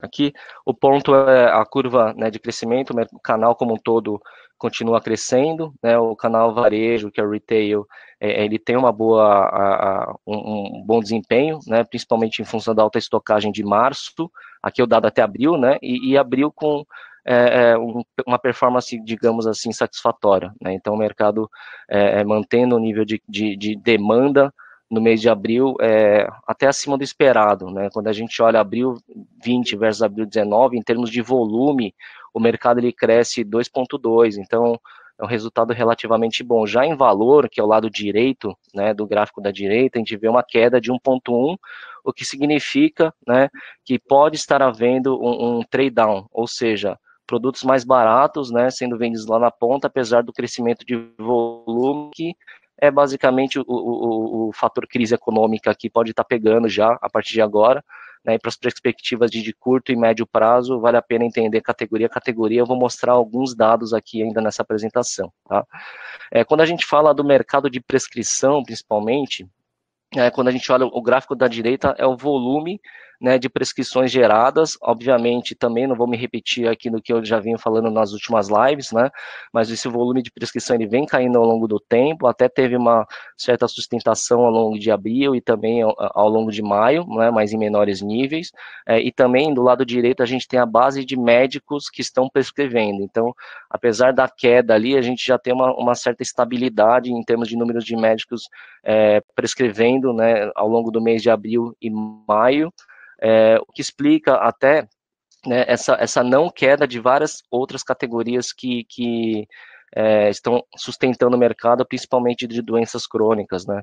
Aqui o ponto é a curva, né, de crescimento, o canal como um todo continua crescendo, né, o canal varejo, que é o retail, ele tem uma boa, um bom desempenho, né, principalmente em função da alta estocagem de março, aqui é o dado até abril, né, e abril com uma performance, digamos assim, satisfatória, né, então o mercado mantendo o nível de demanda no mês de abril até acima do esperado, né? Quando a gente olha abril 20 versus abril 19, em termos de volume, o mercado ele cresce 2,2, então é um resultado relativamente bom. Já em valor, que é o lado direito, né, do gráfico da direita, a gente vê uma queda de 1,1, o que significa, né, que pode estar havendo um trade down, ou seja, produtos mais baratos, né, sendo vendidos lá na ponta, apesar do crescimento de volume que é basicamente o fator crise econômica que pode estar pegando já a partir de agora, né, e para as perspectivas de curto e médio prazo, vale a pena entender categoria a categoria. Eu vou mostrar alguns dados aqui ainda nessa apresentação. Tá? Quando a gente fala do mercado de prescrição, principalmente, quando a gente olha o gráfico da direita, é o volume, né, de prescrições geradas. Obviamente, também não vou me repetir aqui no que eu já venho falando nas últimas lives, né, mas esse volume de prescrição ele vem caindo ao longo do tempo, até teve uma certa sustentação ao longo de abril e também ao longo de maio, né, mas em menores níveis. E também do lado direito a gente tem a base de médicos que estão prescrevendo. Então, apesar da queda ali, a gente já tem uma certa estabilidade em termos de números de médicos prescrevendo, né, ao longo do mês de abril e maio, o que explica até, né, essa não queda de várias outras categorias que estão sustentando o mercado, principalmente de doenças crônicas, né.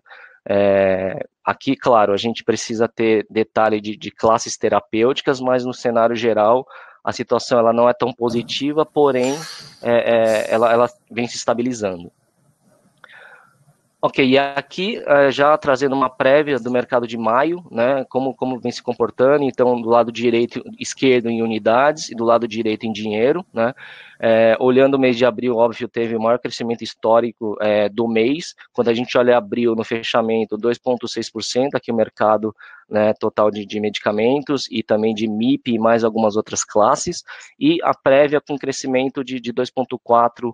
Aqui, claro, a gente precisa ter detalhe de classes terapêuticas, mas no cenário geral a situação ela não é tão positiva, porém ela vem se estabilizando. Ok, e aqui já trazendo uma prévia do mercado de maio, né, como vem se comportando. Então do lado direito, esquerdo em unidades e do lado direito em dinheiro, né, olhando o mês de abril, óbvio, teve o maior crescimento histórico do mês. Quando a gente olha abril no fechamento, 2,6%, aqui o mercado, né, total de medicamentos e também de MIP e mais algumas outras classes, e a prévia com crescimento de 2,4%,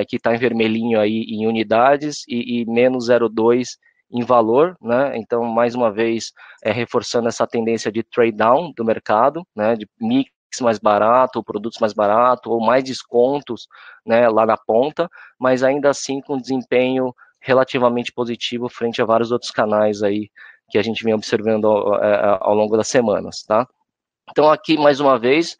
que está em vermelhinho aí em unidades e menos 0,2 em valor, né? Então, mais uma vez, reforçando essa tendência de trade down do mercado, né? De mix mais barato, produtos mais baratos, ou mais descontos, né, lá na ponta, mas ainda assim com desempenho relativamente positivo frente a vários outros canais aí que a gente vem observando ao longo das semanas, tá? Então, aqui, mais uma vez,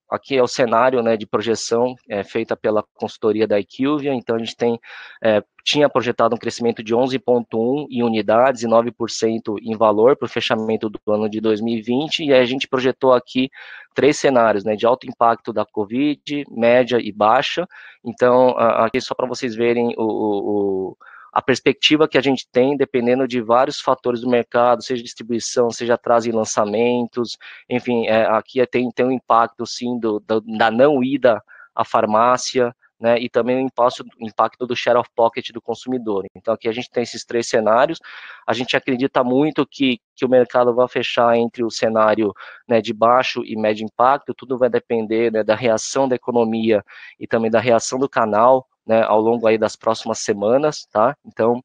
aqui é o cenário, né, de projeção feita pela consultoria da IQVIA. Então, a gente tinha projetado um crescimento de 11,1% em unidades e 9% em valor para o fechamento do ano de 2020, e aí a gente projetou aqui 3 cenários, né, de alto impacto da Covid, média e baixa. Então, aqui só para vocês verem a perspectiva que a gente tem, dependendo de vários fatores do mercado, seja distribuição, seja atraso em lançamentos, enfim, aqui tem um impacto, sim, da não ida à farmácia, né, e também o impacto do share of pocket do consumidor. Então, aqui a gente tem esses 3 cenários. A gente acredita muito que o mercado vai fechar entre o cenário, né, de baixo e médio impacto. Tudo vai depender, né, da reação da economia e também da reação do canal, né, ao longo aí das próximas semanas, tá? Então,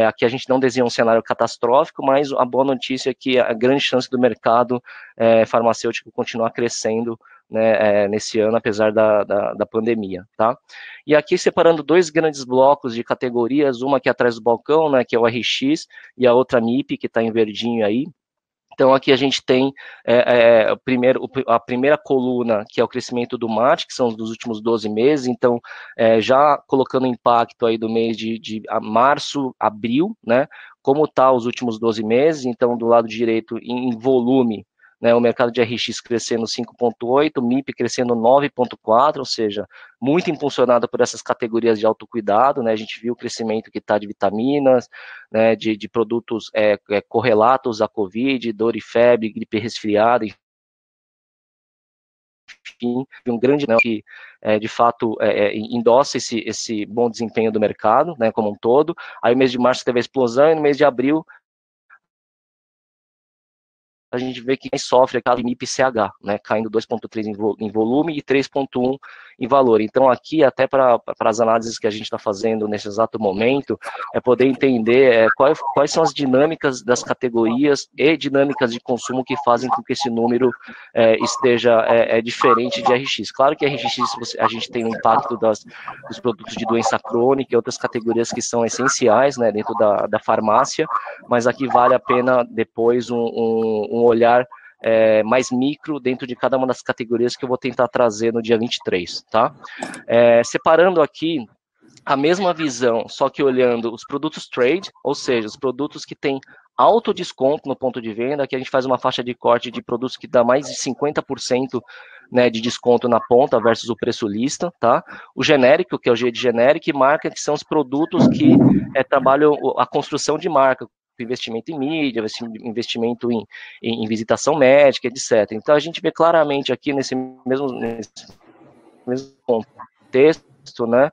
aqui a gente não desenha um cenário catastrófico, mas a boa notícia é que a grande chance do mercado farmacêutico continuar crescendo, né, nesse ano, apesar da pandemia, tá? E aqui separando 2 grandes blocos de categorias, uma aqui atrás do balcão, né, que é o RX, e a outra MIP, que está em verdinho aí. Então, aqui a gente tem a primeira coluna, que é o crescimento do MAT, que são os dos últimos 12 meses. Então, já colocando impacto aí do mês de março, abril, né? Como está os últimos 12 meses. Então, do lado direito, em volume, né, o mercado de RX crescendo 5,8, MIP crescendo 9,4, ou seja, muito impulsionado por essas categorias de autocuidado, né? A gente viu o crescimento que está de vitaminas, né, de produtos correlatos à Covid, dor e febre, gripe resfriada, enfim, um grande, né, que de fato endossa esse bom desempenho do mercado, né, como um todo. Aí o mês de março teve a explosão e no mês de abril a gente vê que quem sofre é aquela MIP-CH, né, caindo 2,3 em volume e 3,1 em valor. Então, aqui, até para as análises que a gente está fazendo nesse exato momento, é poder entender quais são as dinâmicas das categorias e dinâmicas de consumo que fazem com que esse número esteja diferente de RX. Claro que RX, a gente tem o impacto dos produtos de doença crônica e outras categorias que são essenciais, né, dentro da farmácia, mas aqui vale a pena depois um olhar mais micro dentro de cada uma das categorias que eu vou tentar trazer no dia 23, tá? Separando aqui a mesma visão, só que olhando os produtos trade, ou seja, os produtos que têm alto desconto no ponto de venda, que a gente faz uma faixa de corte de produtos que dá mais de 50%, né, de desconto na ponta versus o preço lista, tá? O genérico, que é o G de genérico, e marca, que são os produtos que trabalham a construção de marca, investimento em mídia, investimento em visitação médica, etc. Então, a gente vê claramente aqui nesse mesmo contexto, né,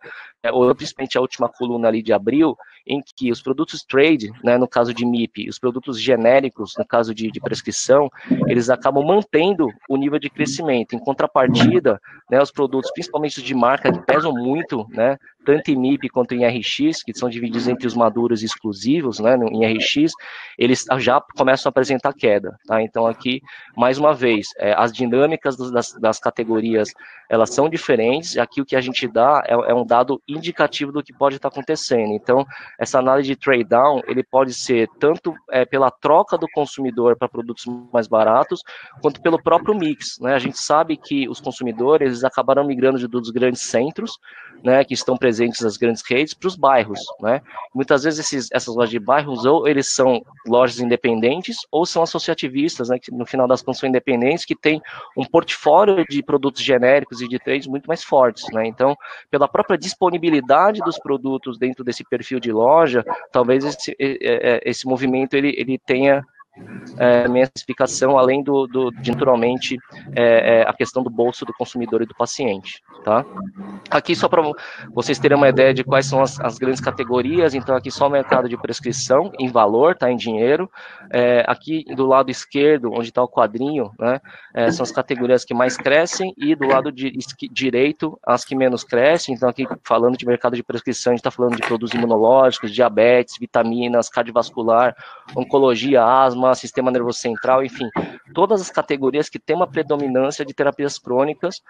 ou principalmente a última coluna ali de abril, em que os produtos trade, né, no caso de MIP, os produtos genéricos, no caso de prescrição, eles acabam mantendo o nível de crescimento. Em contrapartida, né, os produtos, principalmente os de marca, que pesam muito, né, tanto em MIP quanto em RX, que são divididos entre os maduros e exclusivos, né, em RX, eles já começam a apresentar queda, tá? Então aqui, mais uma vez, as dinâmicas das categorias, elas são diferentes, e aqui o que a gente dá é um dado indicativo do que pode estar acontecendo. Então, essa análise de trade down, ele pode ser tanto pela troca do consumidor para produtos mais baratos, quanto pelo próprio mix, né? A gente sabe que os consumidores, eles acabaram migrando dos grandes centros, né, que estão presentes nas grandes redes, para os bairros, né? Muitas vezes essas lojas de bairros, ou eles são lojas independentes, ou são associativistas, né, que no final das contas são independentes, que têm um portfólio de produtos genéricos e de trades muito mais fortes, né? Então, pela própria disponibilidade dos produtos dentro desse perfil de loja, talvez esse movimento ele tenha minha explicação, além de naturalmente a questão do bolso do consumidor e do paciente, tá? Aqui só para vocês terem uma ideia de quais são as grandes categorias, então aqui só o mercado de prescrição em valor, tá, em dinheiro. Aqui do lado esquerdo, onde está o quadrinho, né, são as categorias que mais crescem, e do lado direito, as que menos crescem. Então aqui, falando de mercado de prescrição, a gente está falando de produtos imunológicos, diabetes, vitaminas, cardiovascular, oncologia, asma, sistema nervoso central, enfim, todas as categorias que têm uma predominância de terapias crônicas,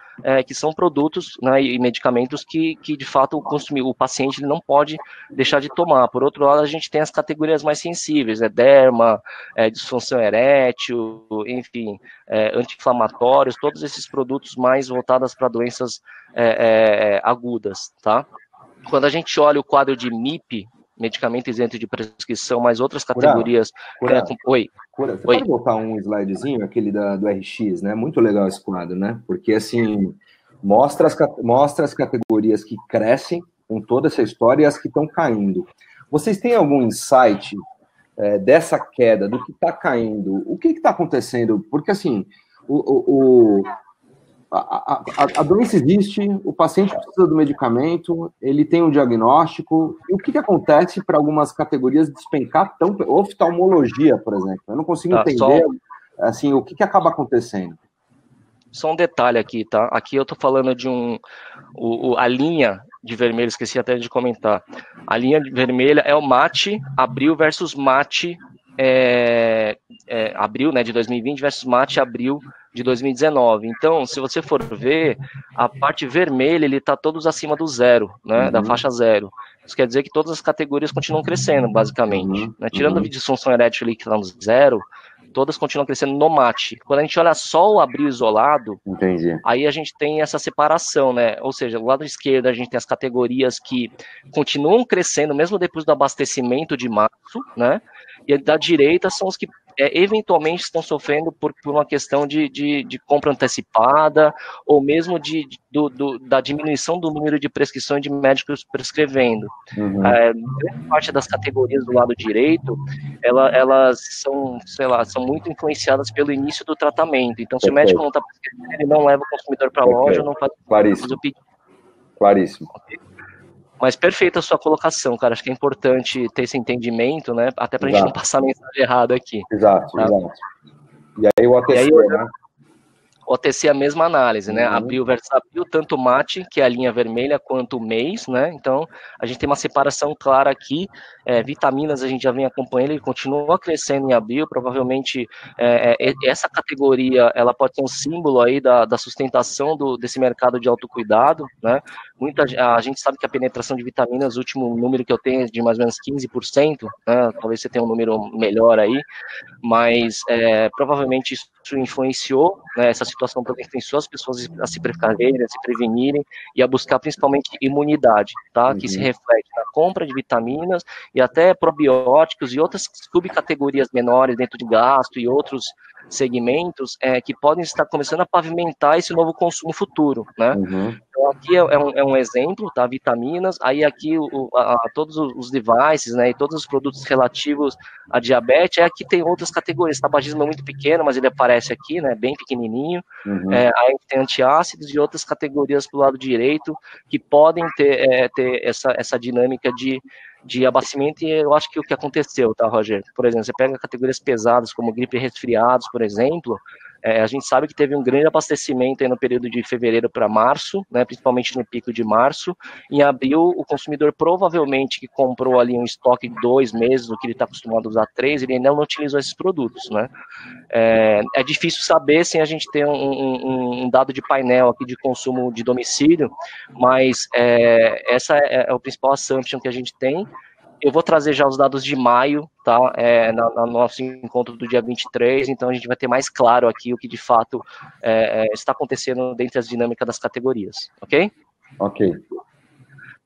que são produtos, né, e medicamentos que de fato o paciente ele não pode deixar de tomar. Por outro lado, a gente tem as categorias mais sensíveis, derma, disfunção erétil, enfim, anti-inflamatórios, todos esses produtos mais voltados para doenças agudas, tá? Quando a gente olha o quadro de MIP, medicamento isento de prescrição, mais outras categorias... Oi. Você pode voltar um slidezinho, aquele do RX, né? Muito legal esse quadro, né? Porque, assim, mostra as categorias que crescem com toda essa história e as que estão caindo. Vocês têm algum insight dessa queda, do que está caindo? O que está acontecendo? Porque, assim, a doença existe, o paciente precisa do medicamento, ele tem um diagnóstico, e o que acontece para algumas categorias despencar tão... Oftalmologia, por exemplo. Eu não consigo entender assim, o que acaba acontecendo. Só um detalhe aqui, tá? Aqui eu tô falando de a linha de vermelho, esqueci até de comentar. A linha vermelha é o mate, abril versus mate, abril, né, de 2020 versus mate, abril de 2019. Então, se você for ver, a parte vermelha, ele está todos acima do zero, né, da faixa zero. Isso quer dizer que todas as categorias continuam crescendo, basicamente. Né? Tirando a disfunção erétil ali, que está no zero, todas continuam crescendo no mate. Quando a gente olha só o abril isolado, aí a gente tem essa separação, né? Ou seja, do lado esquerdo a gente tem as categorias que continuam crescendo, mesmo depois do abastecimento de março, né? E da direita são os que eventualmente estão sofrendo por uma questão de compra antecipada, ou mesmo da diminuição do número de prescrições de médicos prescrevendo. Grande parte das categorias do lado direito, elas são, sei lá, são muito influenciadas pelo início do tratamento. Então, se o médico não está prescrevendo, ele não leva o consumidor para a loja, não faz o pedido. Claríssimo. Mas perfeita a sua colocação, cara. Acho que é importante ter esse entendimento, né? Até para a gente não passar a mensagem errada aqui. Exato. E aí o OTC, né? O OTC é a mesma análise, né? Abril versus abril, tanto o MAT, que é a linha vermelha, quanto o mês, né? Então, a gente tem uma separação clara aqui. Vitaminas a gente já vem acompanhando, ele continua crescendo em abril, provavelmente essa categoria, ela pode ser um símbolo aí da sustentação desse mercado de autocuidado, né? A gente sabe que a penetração de vitaminas, o último número que eu tenho é de mais ou menos 15%, né? Talvez você tenha um número melhor aí, mas provavelmente isso influenciou, né, essa situação também influenciou as pessoas a se precaverem, a se prevenirem e a buscar principalmente imunidade, tá? Que se reflete na compra de vitaminas e até probióticos e outras subcategorias menores dentro de gasto e outros segmentos que podem estar começando a pavimentar esse novo consumo futuro, né? Então aqui é um exemplo, tá? Vitaminas, aí aqui todos os devices, né, e todos os produtos relativos a diabetes, aqui tem outras categorias, tabagismo é muito pequeno, mas ele aparece aqui, né, bem pequenininho, aí tem antiácidos e outras categorias do lado direito que podem ter essa dinâmica de abastecimento, e eu acho que o que aconteceu, tá, Roger? Por exemplo, você pega categorias pesadas como gripe e resfriados, por exemplo, a gente sabe que teve um grande abastecimento aí no período de fevereiro para março, né, principalmente no pico de março. Em abril, o consumidor provavelmente que comprou ali um estoque de 2 meses, o que ele está acostumado a usar 3, ele ainda não utilizou esses produtos, né? É difícil saber sem a gente ter um dado de painel aqui de consumo de domicílio, mas essa é o principal assumption que a gente tem. Eu vou trazer já os dados de maio, tá? No nosso encontro do dia 23, então a gente vai ter mais claro aqui o que de fato está acontecendo dentro das dinâmicas das categorias, ok? Ok.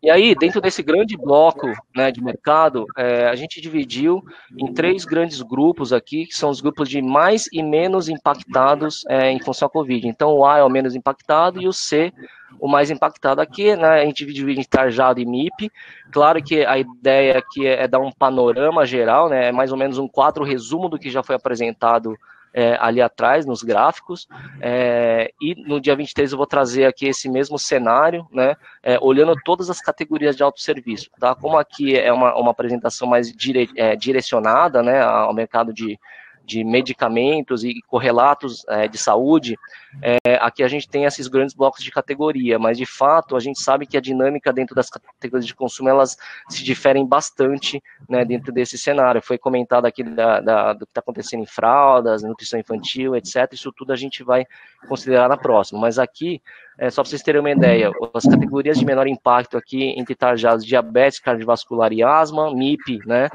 E aí, dentro desse grande bloco, né, de mercado, a gente dividiu em 3 grandes grupos aqui, que são os grupos de mais e menos impactados em função à Covid. Então, o A é o menos impactado e o C o mais impactado aqui, né, a gente divide em Tarjado e MIP. Claro que a ideia aqui é dar um panorama geral, né, mais ou menos um quadro resumo do que já foi apresentado ali atrás, nos gráficos, e no dia 23 eu vou trazer aqui esse mesmo cenário, né, olhando todas as categorias de autosserviço, tá? Como aqui é uma apresentação mais direcionada, né, ao mercado de medicamentos e correlatos de saúde, aqui a gente tem esses grandes blocos de categoria, mas de fato a gente sabe que a dinâmica dentro das categorias de consumo, elas se diferem bastante, né, dentro desse cenário. Foi comentado aqui do que está acontecendo em fraldas, nutrição infantil, etc. Isso tudo a gente vai considerar na próxima, mas aqui, só para vocês terem uma ideia, as categorias de menor impacto aqui, entre tarjados, diabetes, cardiovascular e asma, MIP, né,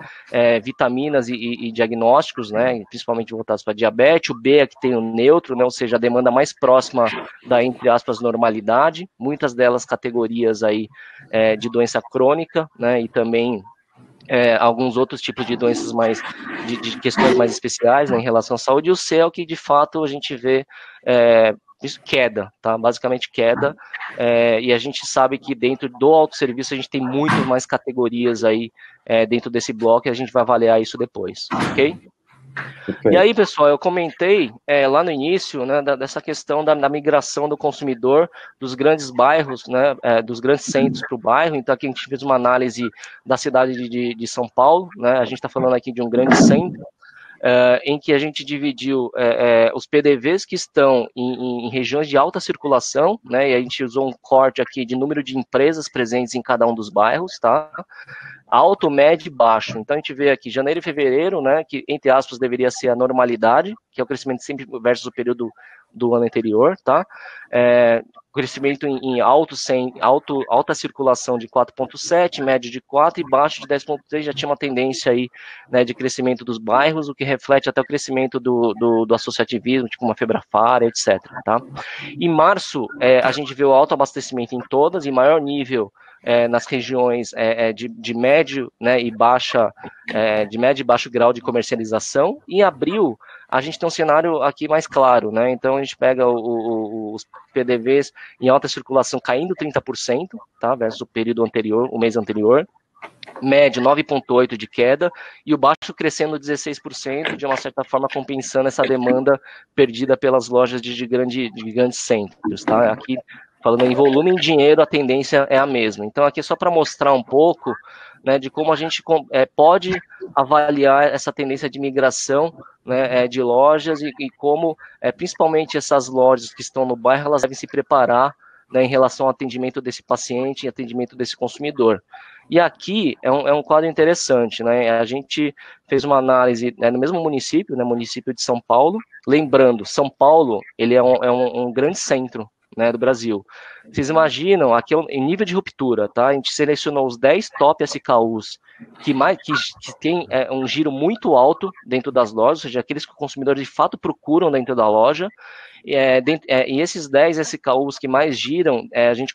vitaminas e diagnósticos, né, principalmente voltados para diabetes, o B é que tem o neutro, né, ou seja, a demanda mais próxima da, entre aspas, normalidade, muitas delas categorias aí de doença crônica, né, e também alguns outros tipos de doenças mais, de questões mais especiais, né, em relação à saúde, e o C é o que de fato a gente vê queda, tá? Basicamente queda, e a gente sabe que dentro do autosserviço a gente tem muito mais categorias aí dentro desse bloco, e a gente vai avaliar isso depois, ok? E aí, pessoal, eu comentei lá no início, né, dessa questão da migração do consumidor dos grandes bairros, né, dos grandes centros para o bairro. Então aqui a gente fez uma análise da cidade de São Paulo, né, a gente está falando aqui de um grande centro, em que a gente dividiu os PDVs que estão em regiões de alta circulação, né, e a gente usou um corte aqui de número de empresas presentes em cada um dos bairros, tá? Alto, médio e baixo. Então a gente vê aqui janeiro e fevereiro, né, que entre aspas deveria ser a normalidade, que é o crescimento sempre versus o período do ano anterior, tá? Crescimento em alta circulação de 4,7, médio de 4 e baixo de 10,3, já tinha uma tendência aí, né, de crescimento dos bairros, o que reflete até o crescimento do associativismo, tipo uma Febrafara, etc, tá? Em março, a gente vê o alto abastecimento em todas, em maior nível nas regiões de médio, né, e baixa, de médio e baixo grau de comercialização. Em abril, a gente tem um cenário aqui mais claro, né? Então a gente pega os PDVs em alta circulação caindo 30%, tá? Versus o período anterior, o mês anterior. Médio 9,8% de queda e o baixo crescendo 16%, de uma certa forma compensando essa demanda perdida pelas lojas de grandes centros, tá? Aqui Falando em volume em dinheiro, a tendência é a mesma. Então, aqui é só para mostrar um pouco, né, de como a gente pode avaliar essa tendência de migração, né, de lojas e como, principalmente essas lojas que estão no bairro, elas devem se preparar, né, em relação ao atendimento desse paciente e atendimento desse consumidor. E aqui é um quadro interessante, né? A gente fez uma análise, né, no mesmo município, né, município de São Paulo. Lembrando, São Paulo ele é um grande centro, né, do Brasil. Vocês imaginam, aqui em nível de ruptura, tá? A gente selecionou os 10 top SKUs que tem um giro muito alto dentro das lojas, ou seja, aqueles que o consumidor de fato procuram dentro da loja. E esses 10 SKUs que mais giram, a gente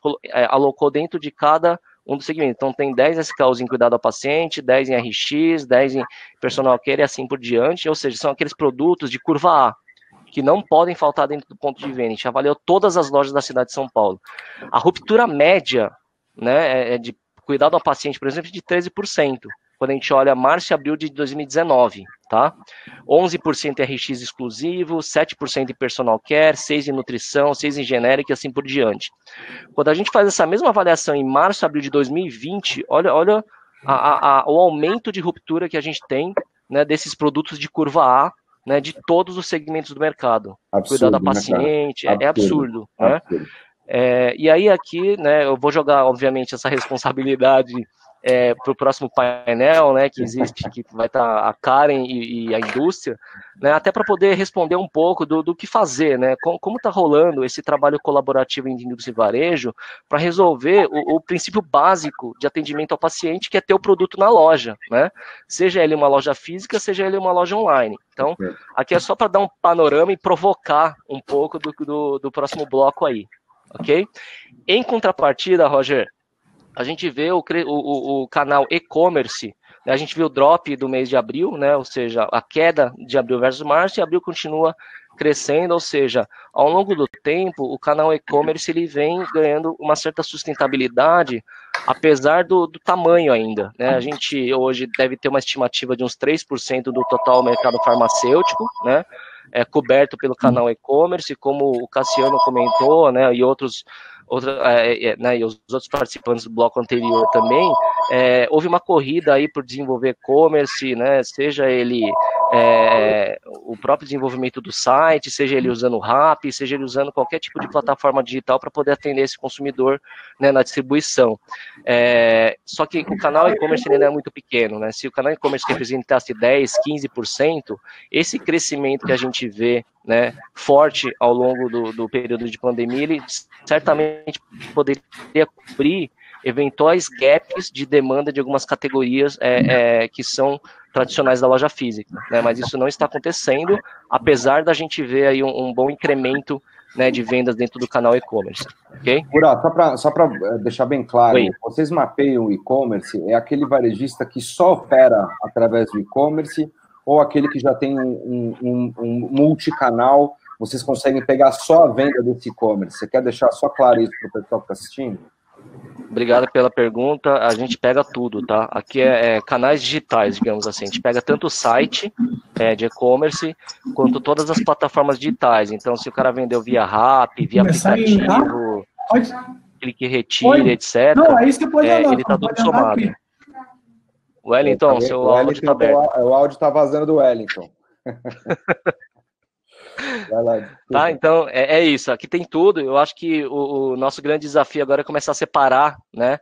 alocou dentro de cada um dos segmentos. Então, tem 10 SKUs em cuidado ao paciente, 10 em RX, 10 em personal care e assim por diante. Ou seja, são aqueles produtos de curva A, que não podem faltar dentro do ponto de venda. A gente avaliou todas as lojas da cidade de São Paulo. A ruptura média, né, de cuidado ao paciente, por exemplo, de 13%. Quando a gente olha março e abril de 2019, tá? 11% RX exclusivo, 7% em personal care, 6% em nutrição, 6% em genérico e assim por diante. Quando a gente faz essa mesma avaliação em março e abril de 2020, olha o aumento de ruptura que a gente tem, né, desses produtos de curva A, né, de todos os segmentos do mercado. Absurdo, cuidado ao paciente, né, é absurdo, né? E aí aqui, né, eu vou jogar, obviamente, essa responsabilidade para o próximo painel, né, que existe, que vai estar a Karen e a indústria, né, até para poder responder um pouco do que fazer, né, como está rolando esse trabalho colaborativo em indústria e varejo para resolver o princípio básico de atendimento ao paciente, que é ter o produto na loja, né, seja ele uma loja física, seja ele uma loja online. Então, aqui é só para dar um panorama e provocar um pouco do próximo bloco aí, ok? Em contrapartida, Roger, a gente vê o canal e-commerce, né, a gente viu o drop do mês de abril, né, ou seja, a queda de abril versus março, e abril continua crescendo, ou seja, ao longo do tempo, o canal e-commerce ele vem ganhando uma certa sustentabilidade, apesar do tamanho ainda, né, a gente hoje deve ter uma estimativa de uns 3% do total mercado farmacêutico, né, coberto pelo canal e-commerce, como o Cassiano comentou, né, e né, e os outros participantes do bloco anterior também, houve uma corrida aí por desenvolver e-commerce, né, seja ele o próprio desenvolvimento do site, seja ele usando o RAP, seja ele usando qualquer tipo de plataforma digital para poder atender esse consumidor, né, na distribuição. Só que o canal e-commerce ainda é muito pequeno, né? Se o canal e-commerce representasse 10%, 15%, esse crescimento que a gente vê, né, forte ao longo do período de pandemia, ele certamente poderia cobrir eventuais gaps de demanda de algumas categorias que são tradicionais da loja física, né? Mas isso não está acontecendo, apesar da gente ver aí um bom incremento, né, de vendas dentro do canal e-commerce, ok? Só para deixar bem claro, vocês mapeiam o e-commerce, é aquele varejista que só opera através do e-commerce ou aquele que já tem um multicanal, vocês conseguem pegar só a venda desse e-commerce? Você quer deixar só claro isso para o pessoal que está assistindo? Obrigado pela pergunta. A gente pega tudo, tá? Aqui canais digitais, digamos assim. A gente pega tanto o site de e-commerce, quanto todas as plataformas digitais. Então, se o cara vendeu via RAP, via aplicativo, clique retire, etc. Não, aí você pode andar, ele está tudo somado. Aqui. Wellington, seu áudio está aberto. O áudio está vazando do Wellington. Tá, então é isso, aqui tem tudo. Eu acho que o nosso grande desafio agora é começar a separar, né?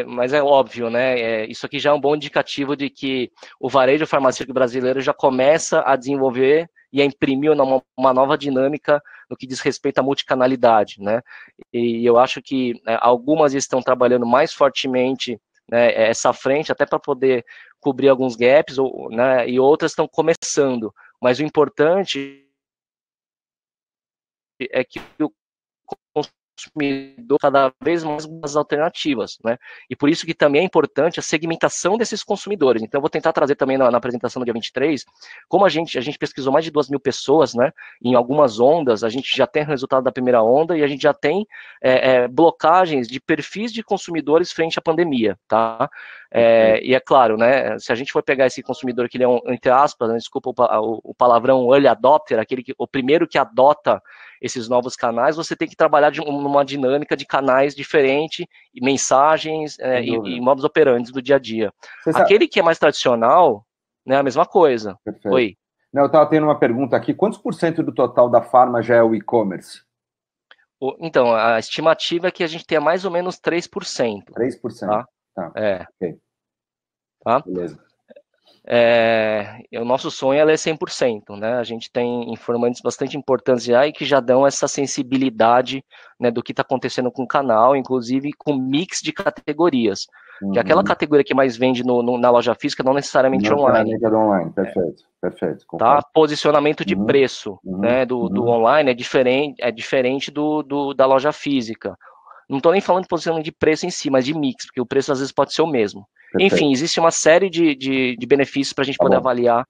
Mas é óbvio, né? Isso aqui já é um bom indicativo de que o varejo farmacêutico brasileiro já começa a desenvolver e a imprimir uma nova dinâmica no que diz respeito à multicanalidade, né? E eu acho que algumas estão trabalhando mais fortemente, né, essa frente, até para poder cobrir alguns gaps, né, e outras estão começando. Mas o importante é que o consumidor cada vez mais as alternativas, né? E por isso que também é importante a segmentação desses consumidores. Então eu vou tentar trazer também na apresentação do dia 23, como a gente pesquisou mais de 2.000 pessoas, né? Em algumas ondas, a gente já tem o resultado da primeira onda e a gente já tem blocagens de perfis de consumidores frente à pandemia, tá? E é claro, né? Se a gente for pegar esse consumidor que ele é entre aspas, né, desculpa o palavrão, early adopter, o primeiro que adota esses novos canais, você tem que trabalhar numa dinâmica de canais diferente, mensagens e modus operandi do dia a dia. Aquele que é mais tradicional, né, a mesma coisa. Perfeito. Oi. Não, eu estava tendo uma pergunta aqui. Quantos por cento do total da Pharma já é o e-commerce? Então, a estimativa é que a gente tenha mais ou menos 3%. 3%. Tá. Okay. Tá? Beleza. O nosso sonho é 100%, né? A gente tem informantes bastante importantes já e que já dão essa sensibilidade, né, do que está acontecendo com o canal, inclusive com mix de categorias. Que é aquela categoria que mais vende na loja física, não necessariamente online. Perfeito. Tá? Posicionamento de preço, né, do online é diferente da loja física. Não estou nem falando de posicionamento de preço em si, mas de mix, porque o preço às vezes pode ser o mesmo. Perfeito. Enfim, existe uma série de benefícios para a gente poder avaliar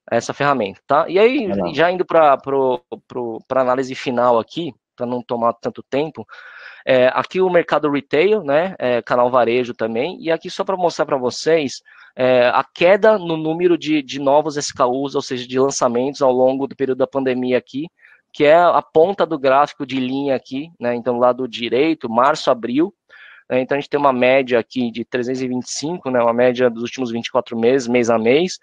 essa ferramenta, tá? E aí, já indo para a análise final aqui, para não tomar tanto tempo, aqui o mercado retail, né, canal varejo também, e aqui só para mostrar para vocês a queda no número de novos SKUs, ou seja, de lançamentos ao longo do período da pandemia aqui, que é a ponta do gráfico de linha aqui, né, então do lado direito, março, abril, então a gente tem uma média aqui de 325, né, uma média dos últimos 24 meses, mês a mês.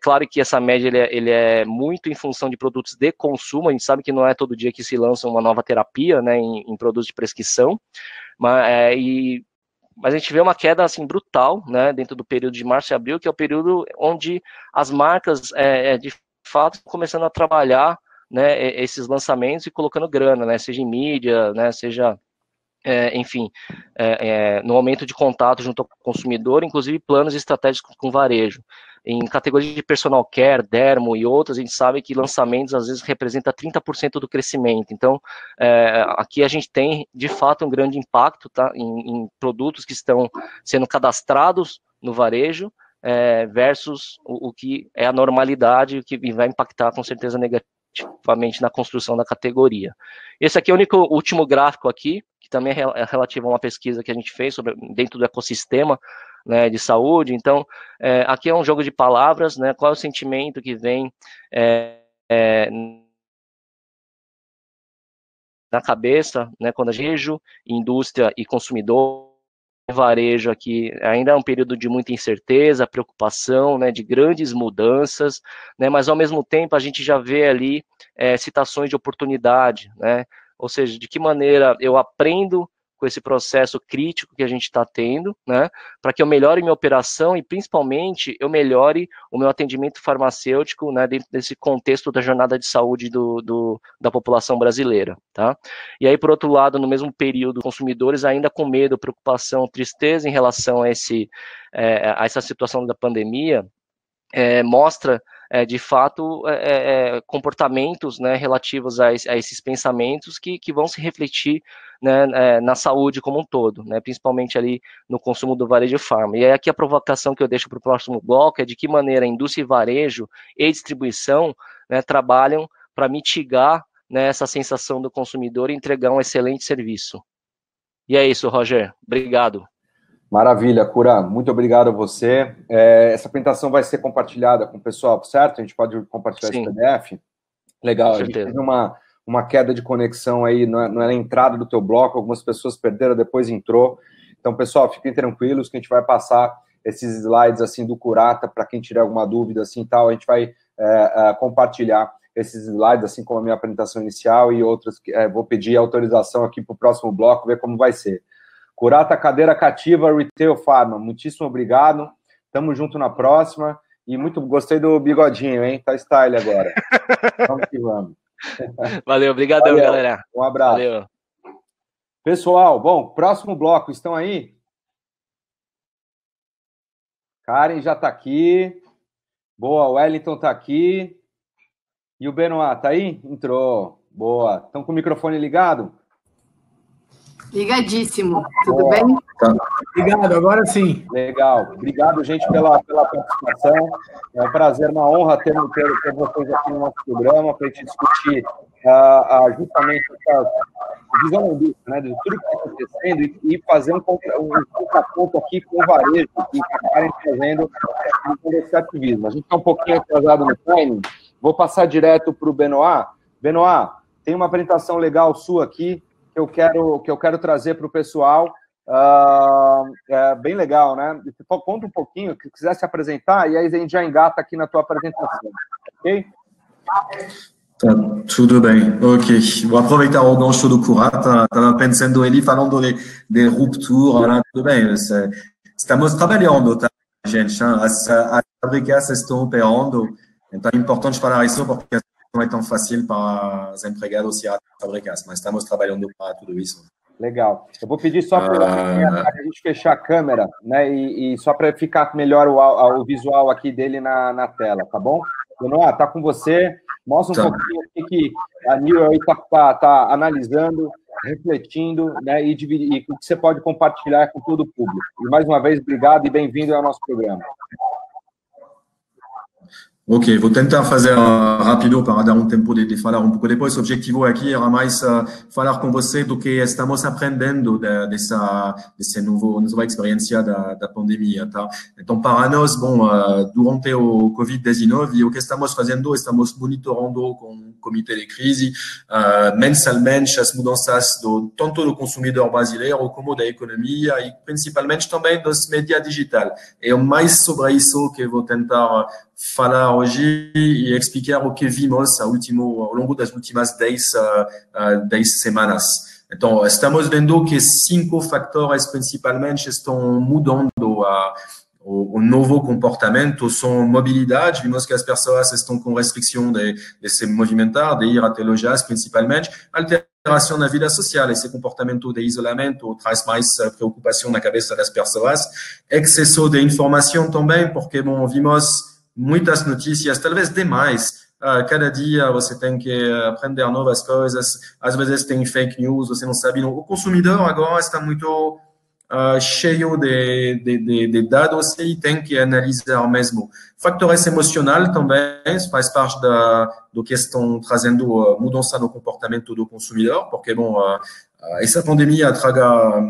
Claro que essa média ele é muito em função de produtos de consumo, a gente sabe que não é todo dia que se lança uma nova terapia, né, em produtos de prescrição, mas a gente vê uma queda assim brutal, né, dentro do período de março e abril, que é o período onde as marcas de fato estão começando a trabalhar, né, esses lançamentos e colocando grana, né, seja em mídia, né, seja enfim, no aumento de contato junto ao consumidor, inclusive planos estratégicos com varejo. Em categorias de personal care, dermo e outras, a gente sabe que lançamentos às vezes representa 30% do crescimento. Então, aqui a gente tem, de fato, um grande impacto, tá, em produtos que estão sendo cadastrados no varejo, versus o que é a normalidade, o que vai impactar com certeza negativamente na construção da categoria. Esse aqui é o último gráfico aqui, que também é relativo a uma pesquisa que a gente fez dentro do ecossistema, né, de saúde. Então, aqui é um jogo de palavras, né, qual é o sentimento que vem na cabeça, né, quando a gente vejo indústria e consumidor, varejo aqui ainda é um período de muita incerteza, preocupação, né, de grandes mudanças, né, mas ao mesmo tempo a gente já vê ali citações de oportunidade, né, ou seja, de que maneira eu aprendo com esse processo crítico que a gente está tendo, né, para que eu melhore minha operação e, principalmente, eu melhore o meu atendimento farmacêutico, né, dentro desse contexto da jornada de saúde da população brasileira, tá? E aí, por outro lado, no mesmo período, consumidores ainda com medo, preocupação, tristeza em relação a essa situação da pandemia, mostra de fato comportamentos, né, relativos a esses pensamentos que vão se refletir, né, na saúde como um todo, né, principalmente ali no consumo do varejo farma. E aí aqui a provocação que eu deixo para o próximo bloco é de que maneira a indústria e varejo e distribuição, né, trabalham para mitigar, né, essa sensação do consumidor e entregar um excelente serviço. E é isso, Roger. Obrigado. Maravilha, Cura, muito obrigado a você. Essa apresentação vai ser compartilhada com o pessoal, certo? A gente pode compartilhar esse PDF? Legal, a gente teve uma queda de conexão aí na entrada do teu bloco, algumas pessoas perderam, depois entrou. Então, pessoal, fiquem tranquilos que a gente vai passar esses slides assim do Curata, para quem tiver alguma dúvida assim tal, a gente vai compartilhar esses slides, assim como a minha apresentação inicial e outras, vou pedir autorização aqui para o próximo bloco, ver como vai ser. Curata, cadeira cativa, Retail Pharma. Muitíssimo obrigado. Tamo junto na próxima. E muito gostei do bigodinho, hein? Tá style agora. Vamos que vamos. Valeu, obrigadão, galera. Um abraço. Valeu. Pessoal, bom, próximo bloco, estão aí? Karen já tá aqui. Boa, o Wellington tá aqui. E o Benoit, tá aí? Entrou. Boa. Estão com o microfone ligado? Ligadíssimo. Tudo bem? Obrigado, agora sim. Legal. Obrigado, gente, pela participação. É um prazer, uma honra ter vocês aqui no nosso programa para a gente discutir justamente essa visão da indústria, né, de tudo que está acontecendo e fazer um contraponto aqui com o varejo que estarem fazendo esse ativismo. A gente está um pouquinho atrasado no timing. Vou passar direto para o Benoit. Benoit, tem uma apresentação legal sua aqui que eu quero trazer para o pessoal. É bem legal, né? Conta um pouquinho, que quiser se apresentar, e aí a gente já engata aqui na tua apresentação, ok? Tá, tudo bem, ok. Vou aproveitar o gancho do Kurat. Estava pensando ele falando de ruptura, né? Tudo bem. Estamos trabalhando, tá, gente? As fábricas estão operando, então é importante falar isso porque não é tão fácil para os empregados e as fábricas, mas estamos trabalhando para tudo isso. Legal. Eu vou pedir só para a gente fechar a câmera, né? E só para ficar melhor o visual aqui dele na tela, tá bom? Benoit, tá com você. Mostra um pouquinho o que a Newell está analisando, refletindo, né? E o que você pode compartilhar com todo o público. E mais uma vez, obrigado e bem-vindo ao nosso programa. Ok, vou tentar fazer rápido para dar tempo de falar pouco depois. O objetivo aqui era mais falar com você do que estamos aprendendo dessa nova experiência da pandemia, tá? Então, para nós, durante o Covid-19, o que estamos fazendo, estamos monitorando com o comitê de crise mensalmente as mudanças tanto do consumidor brasileiro como da economia e principalmente também dos mídias digitais. É mais sobre isso que vou tentar falar hoje e explicar o que vimos ao longo das últimas 10 semanas. Então, estamos vendo que 5 fatores principalmente estão mudando o novo comportamento. São mobilidade, vimos que as pessoas estão com restrição de se movimentar, de ir até lojas principalmente, alteração na vida social, esse comportamento de isolamento traz mais preocupação na cabeça das pessoas, excesso de informação também, porque, vimos muitas notícias, talvez demais. Cada dia você tem que aprender novas coisas. Às vezes tem fake news, você não sabe. O consumidor agora está muito cheio de dados e tem que analisar mesmo. Fatores emocionais também faz parte do que estão trazendo mudança no comportamento do consumidor, porque, essa pandemia traga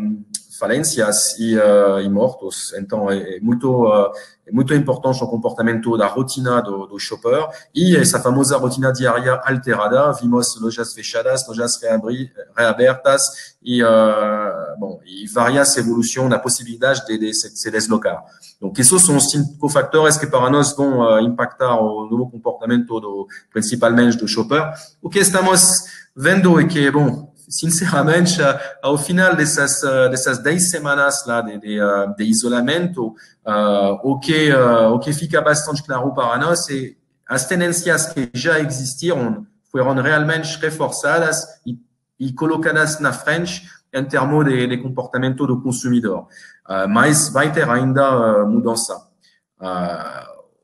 falências e mortos. Então, é muito importante o comportamento da rotina do shopper e essa famosa rotina diária alterada. Vimos lojas fechadas, lojas reabertas e várias evoluções da possibilidade de se deslocar. Então, esses são 5 fatores que para nós vão impactar o novo comportamento principalmente do shopper. O que estamos vendo é que, sinceramente, ao final dessas 10 semanas lá de isolamento, o que fica bastante claro para nós é as tendências que já existiram foram realmente reforçadas e colocadas na frente em termos de comportamento do consumidor. Mas vai ter ainda mudança.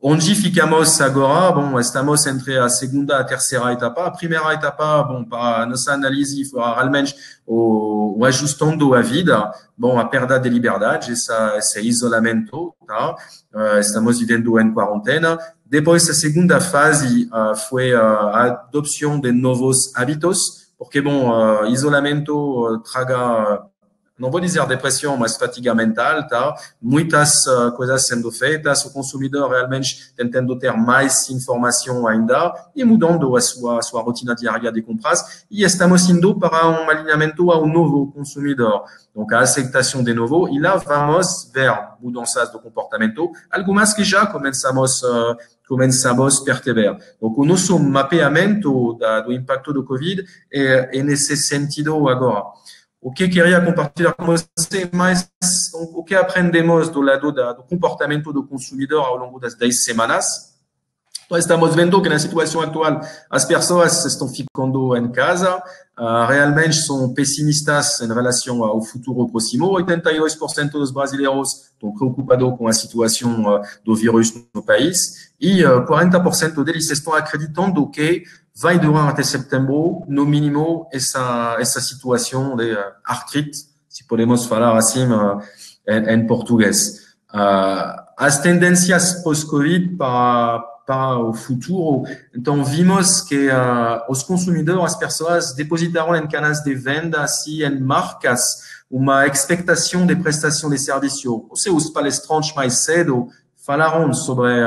Onde ficamos agora? Estamos entre a segunda e a terceira etapa. A primeira etapa, para a nossa análise, foi realmente o ajustando a vida, a perda de liberdade, esse isolamento, tá? Estamos vivendo em quarentena. Depois, a segunda fase foi a adopção de novos hábitos, porque, isolamento traga, não vou dizer depressão, mas fatiga mental, tá? Muitas coisas sendo feitas, o consumidor realmente tentando ter mais informação ainda e mudando a sua rotina diária de compras e estamos indo para alinhamento ao novo consumidor. Então, a aceitação de novo e lá vamos ver mudanças do comportamento, algumas que já começamos a perceber. Então, o nosso mapeamento do impacto do Covid é nesse sentido agora. O que queria compartilhar com você mais, o que aprendemos do lado do comportamento do consumidor ao longo das 10 semanas. Então, estamos vendo que na situação atual as pessoas estão ficando em casa, realmente são pessimistas em relação ao futuro próximo. 82% dos brasileiros estão preocupados com a situação do vírus no país e 40% deles estão acreditando que vai durar até setembro, no mínimo, essa situação de artrite, se podemos falar assim em português. As tendências pós-Covid para o futuro, então vimos que os consumidores, as pessoas depositaram em canais de vendas e em marcas uma expectação de prestação de serviço. Os palestrantes mais cedo falaram sobre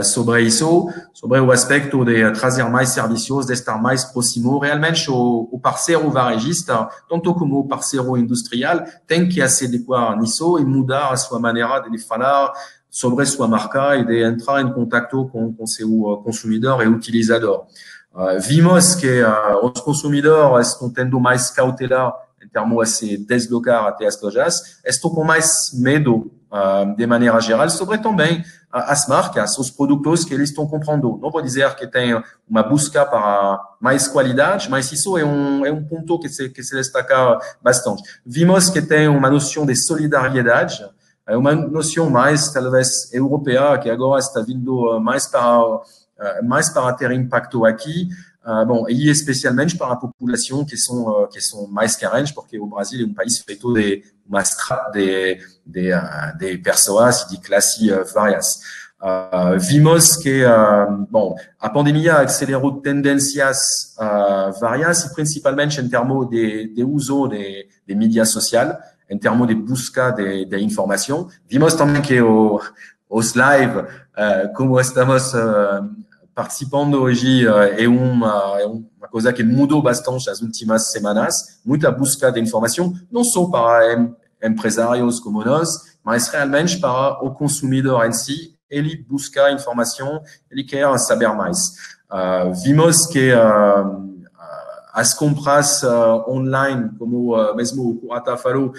sobre isso, sobre o aspecto de trazer mais serviços, de estar mais próximo. Realmente, o parceiro varejista, tanto como o parceiro industrial, tem que se adequar nisso e mudar a sua maneira de falar sobre sua marca e de entrar em contato com seu consumidor e utilizador. Vimos que os consumidores estão tendo mais cautela em termos a se deslocar até as lojas, estão com mais medo de maneira geral sobre também as marcas, os produtos que eles estão comprando. Não vou dizer que tem uma busca para mais qualidade, mas isso é um ponto que se destaca bastante. Vimos que tem uma noção de solidariedade, é uma noção mais, talvez, europeia, que agora está vindo mais para ter impacto aqui. Bom, e especialmente para a população que são mais carentes, porque o Brasil é país feito de uma strata de pessoas de classes várias. Vimos que, bom, a pandemia acelerou tendências várias, e principalmente em termos de uso de mídia social, em termos de busca de informação. Vimos também que os live, como estamos participando hoje, é uma coisa que mudou bastante nas últimas semanas. Muita busca de informação, não só para empresários como nós, mas realmente para o consumidor em si. Ele busca informação, ele quer saber mais. Vimos que as compras online, como mesmo o Kurata falou,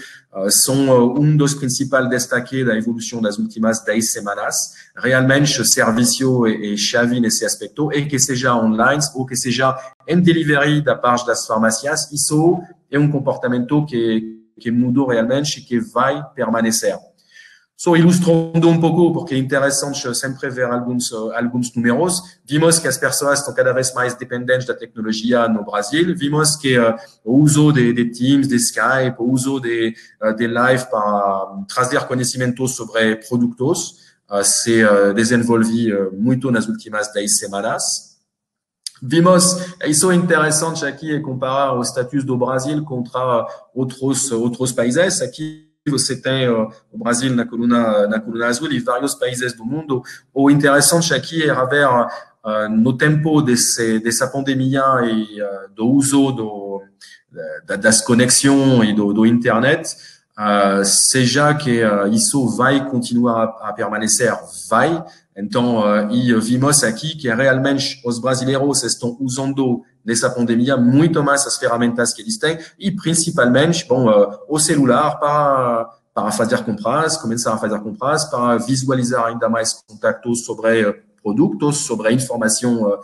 são dos principais destaques da evolução das últimas 10 semanas. Realmente, o serviço é chave nesse aspecto, e que seja online ou que seja em delivery da parte das farmácias, isso é um comportamento que mudou realmente e que vai permanecer. Só ilustrando um pouco, porque é interessante sempre ver alguns números, vimos que as pessoas estão cada vez mais dependentes da tecnologia no Brasil, vimos que o uso de Teams, de Skype, o uso de live para trazer conhecimento sobre produtos se desenvolve muito nas últimas 10 semanas. Vimos, isso é interessante aqui, é comparar o status do Brasil contra outros países. Aqui você tem o Brasil na coluna azul e vários países do mundo. O interessante aqui era ver no tempo dessa pandemia e do uso das conexões e do internet, seja que isso vai continuar a permanecer, vai. Então, e vimos aqui que realmente os brasileiros estão usando nessa pandemia muito mais as ferramentas que eles têm, e principalmente, bom, o celular para fazer compras, começar a fazer compras, para visualizar ainda mais contatos sobre produtos, sobre informação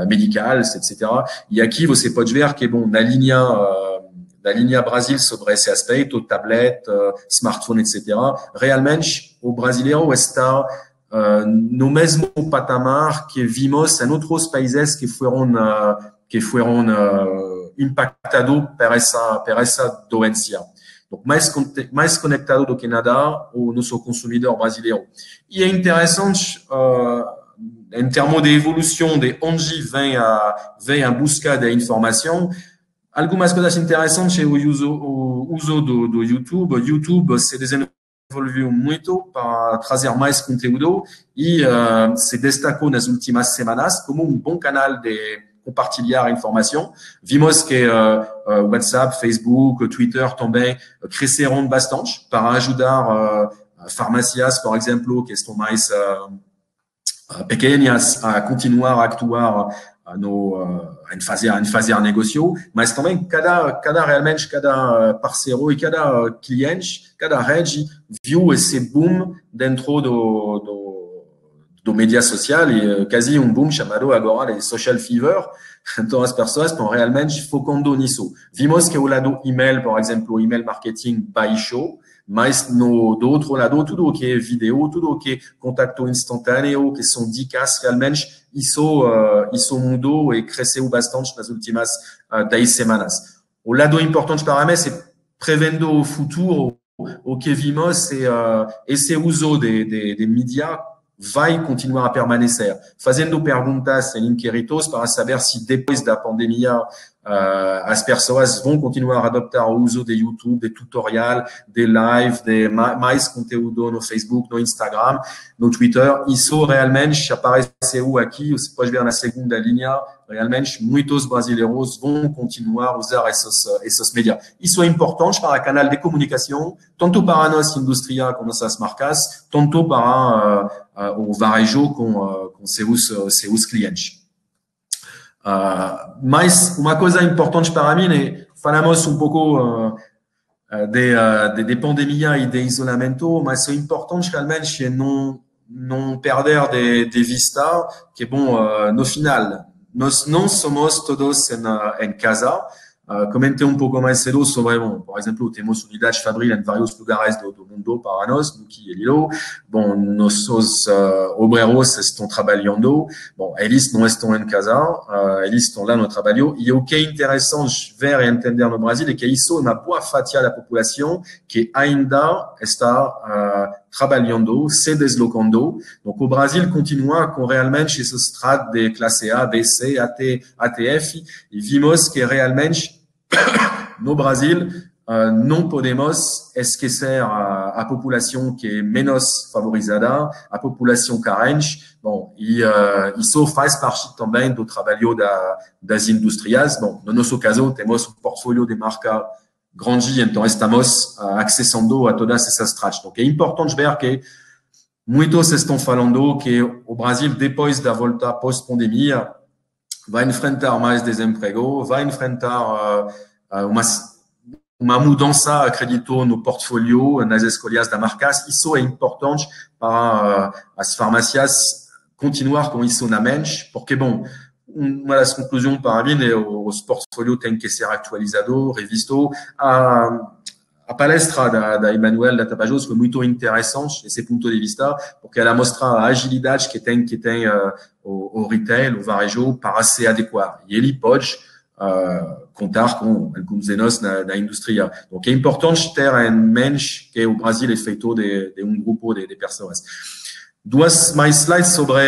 médica, etc. E aqui você pode ver que, bom, na linha Brasil sobre esse aspecto, tablet, smartphone, etc., realmente o brasileiro está no mesmo patamar que vimos em outros países que foram impactados por essa doença. Donc, mais conectado do que nada o nosso consumidor brasileiro. E é interessante, em termos de evolução, de onde vem a busca de informação, algumas coisas interessantes é o uso do YouTube. O YouTube se desenvolveu muito para trazer mais conteúdo e se destacou nas últimas semanas como um bom canal de compartilhar informação. Vimos que WhatsApp, Facebook, Twitter também cresceram bastante para ajudar farmácias, por exemplo, que estão mais pequenas a continuar a actuar em fazer negócio, mas também realmente cada parceiro e cada cliente, cada rede viu esse boom dentro do mídia social, e quase um boom chamado agora de social fever. Então, as pessoas estão realmente focando nisso. Vimos que o lado e-mail, por exemplo, e-mail marketing baixou, mas do outro lado, tudo o que é vídeo, tudo o que é contato instantâneo, que são dicas, realmente, isso mudou e cresceu bastante nas últimas 10 semanas. O lado importante para mim é prevendo o futuro. O que vimos é esse uso de mídia vai continuar a permanecer, fazendo perguntas em inquéritos para saber se depois da pandemia as pessoas vão continuar a adoptar o uso de YouTube, de tutorial, de live, de mais conteúdo no Facebook, no Instagram, no Twitter. Isso realmente apareceu aqui, você pode ver na segunda linha, realmente muitos brasileiros vão continuar a usar esses mídias. Isso é importante para o canal de comunicação, tanto para a nossa indústria com nossas marcas, tanto para o varejo com seus clientes. Mas uma coisa importante para mim é, falamos um pouco de pandemia e de isolamento, mas é importante realmente não perder de vista que, bom, no final, nós não somos todos em casa. Comentei um pouco mais cedo sobre, bom, por exemplo, temos unidades fabril em vários lugares do mundo para nós, no que Lilo. Bom, nossos obreiros estão trabalhando. Bom, eles não estão em casa, eles estão lá no trabalho. E o que é interessante ver e entender no Brasil é que isso é uma boa fatia da população que ainda está trabalhando, se deslocando. Donc, o Brasil continua com realmente esse estrato de classe A, B, C, até ATF, e vimos que realmente no Brasil não podemos esquecer a população que é menos favorizada, a população carente. Bom, e isso faz parte também do trabalho das indústrias. Bom, no nosso caso, temos um portfólio de marca grande, então estamos acessando a todas essas tratas. Então, é importante ver que muitos estão falando que o Brasil, depois da volta pós-pandemia, vai enfrentar mais desemprego, vai enfrentar uma mudança, acredito, no portfólio, nas escolhas da marcas. Isso é importante para as farmácias continuar com isso na mente, porque, bom, uma das conclusões para mim é os portfólios têm que ser atualizados, revistos. A palestra da Emmanuel da Tapajós foi muito interessante desse ponto de vista, porque ela mostra a agilidade que tem o retail, o varejo, para se adequar. E ele pode contar com alguns de nós na indústria. Então, é importante ter em mente que o Brasil é feito de grupo de pessoas. Duas mais slides sobre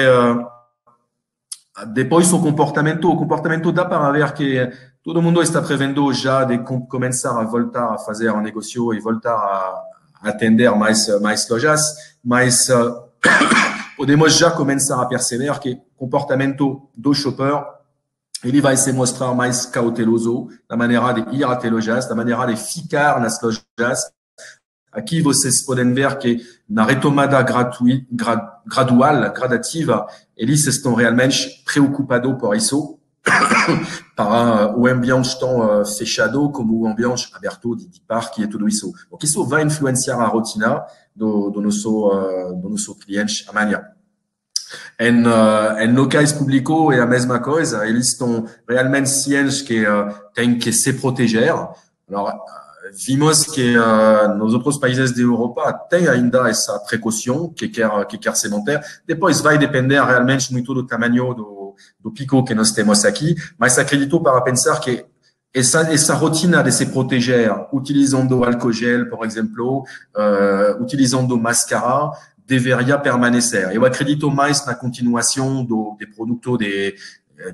depois o comportamento. O comportamento dá para ver que todo mundo está prevendo já de começar a voltar a fazer um negócio e voltar a atender mais lojas, mas podemos já começar a perceber que o comportamento do shopper ele vai se mostrar mais cauteloso na maneira de ir até lojas, na maneira de ficar nas lojas. Aqui vocês podem ver que na retomada gradual, gradativa, eles estão realmente preocupados por isso, para o ambiente tão fechado como o ambiente aberto de parque e tudo isso. Porque isso vai influenciar a rotina do nosso cliente amanhã. Em locais públicos é a mesma coisa, eles estão realmente cientes que têm que se proteger. Alors, vimos que nos outros países da Europa tem ainda essa precaução que quer se manter. Depois vai depender realmente muito do tamanho do pico que nós temos aqui, mas acredito para pensar que essa rotina de se proteger, utilizando álcool gel, por exemplo, utilizando máscara, deveria permanecer. Eu acredito mais na continuação de produtos de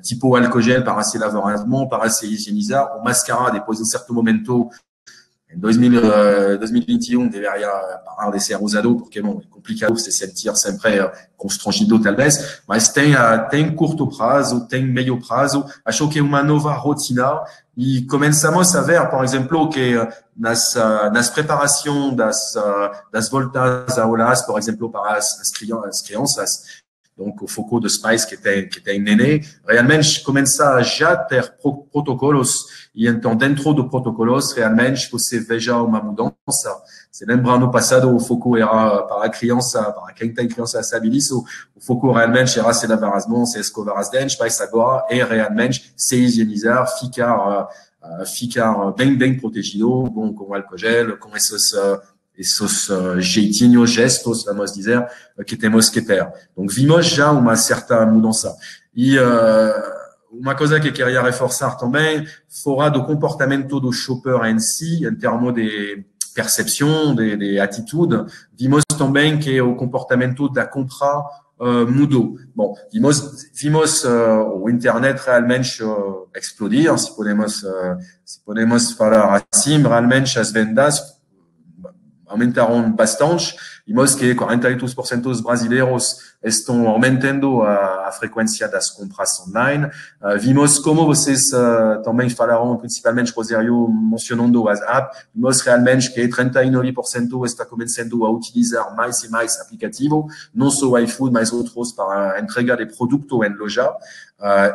tipo álcool gel para se lavar as mãos, para se higienizar, ou máscara depois de um certo momento. Em 2021, deveria parar de ser usado, porque, bom, é complicado se sentir sempre constrangido, talvez, mas tem curto prazo, tem meio prazo. Acho que é uma nova rotina e começamos a ver, por exemplo, que nas preparações das voltas a aulas, por exemplo, para as crianças, donc o foco dos pais que tem nenê, realmente começa a já ter protocolos e então dentro dos protocolos realmente você veja uma mudança. Se lembra no passado o foco era para a criança, para quem tem criança sabe disso, o foco realmente era se lavar as mãos, se escovar os dentes, mas agora é realmente se higienizar, ficar bem protegido, bom, com álcool gel, com esses jeitinhos, gestos, vamos dizer, que temos que ter. Donc, vimos já uma certa mudança. E uma coisa que queria reforçar também, fora do comportamento do shopper em si, em termos de percepção, de atitude, vimos também que o comportamento da compra mudou. Bom, vimos o internet realmente explodir, se podemos falar assim, realmente as vendas aumentaram bastante. Vimos que 42% dos brasileiros estão aumentando a frequência das compras online. Vimos como vocês também falaram, principalmente Rosário, mencionando o WhatsApp. Vimos realmente que 39% está começando a utilizar mais e mais aplicativo, não só o iFood, mas outros para entrega de produto em loja.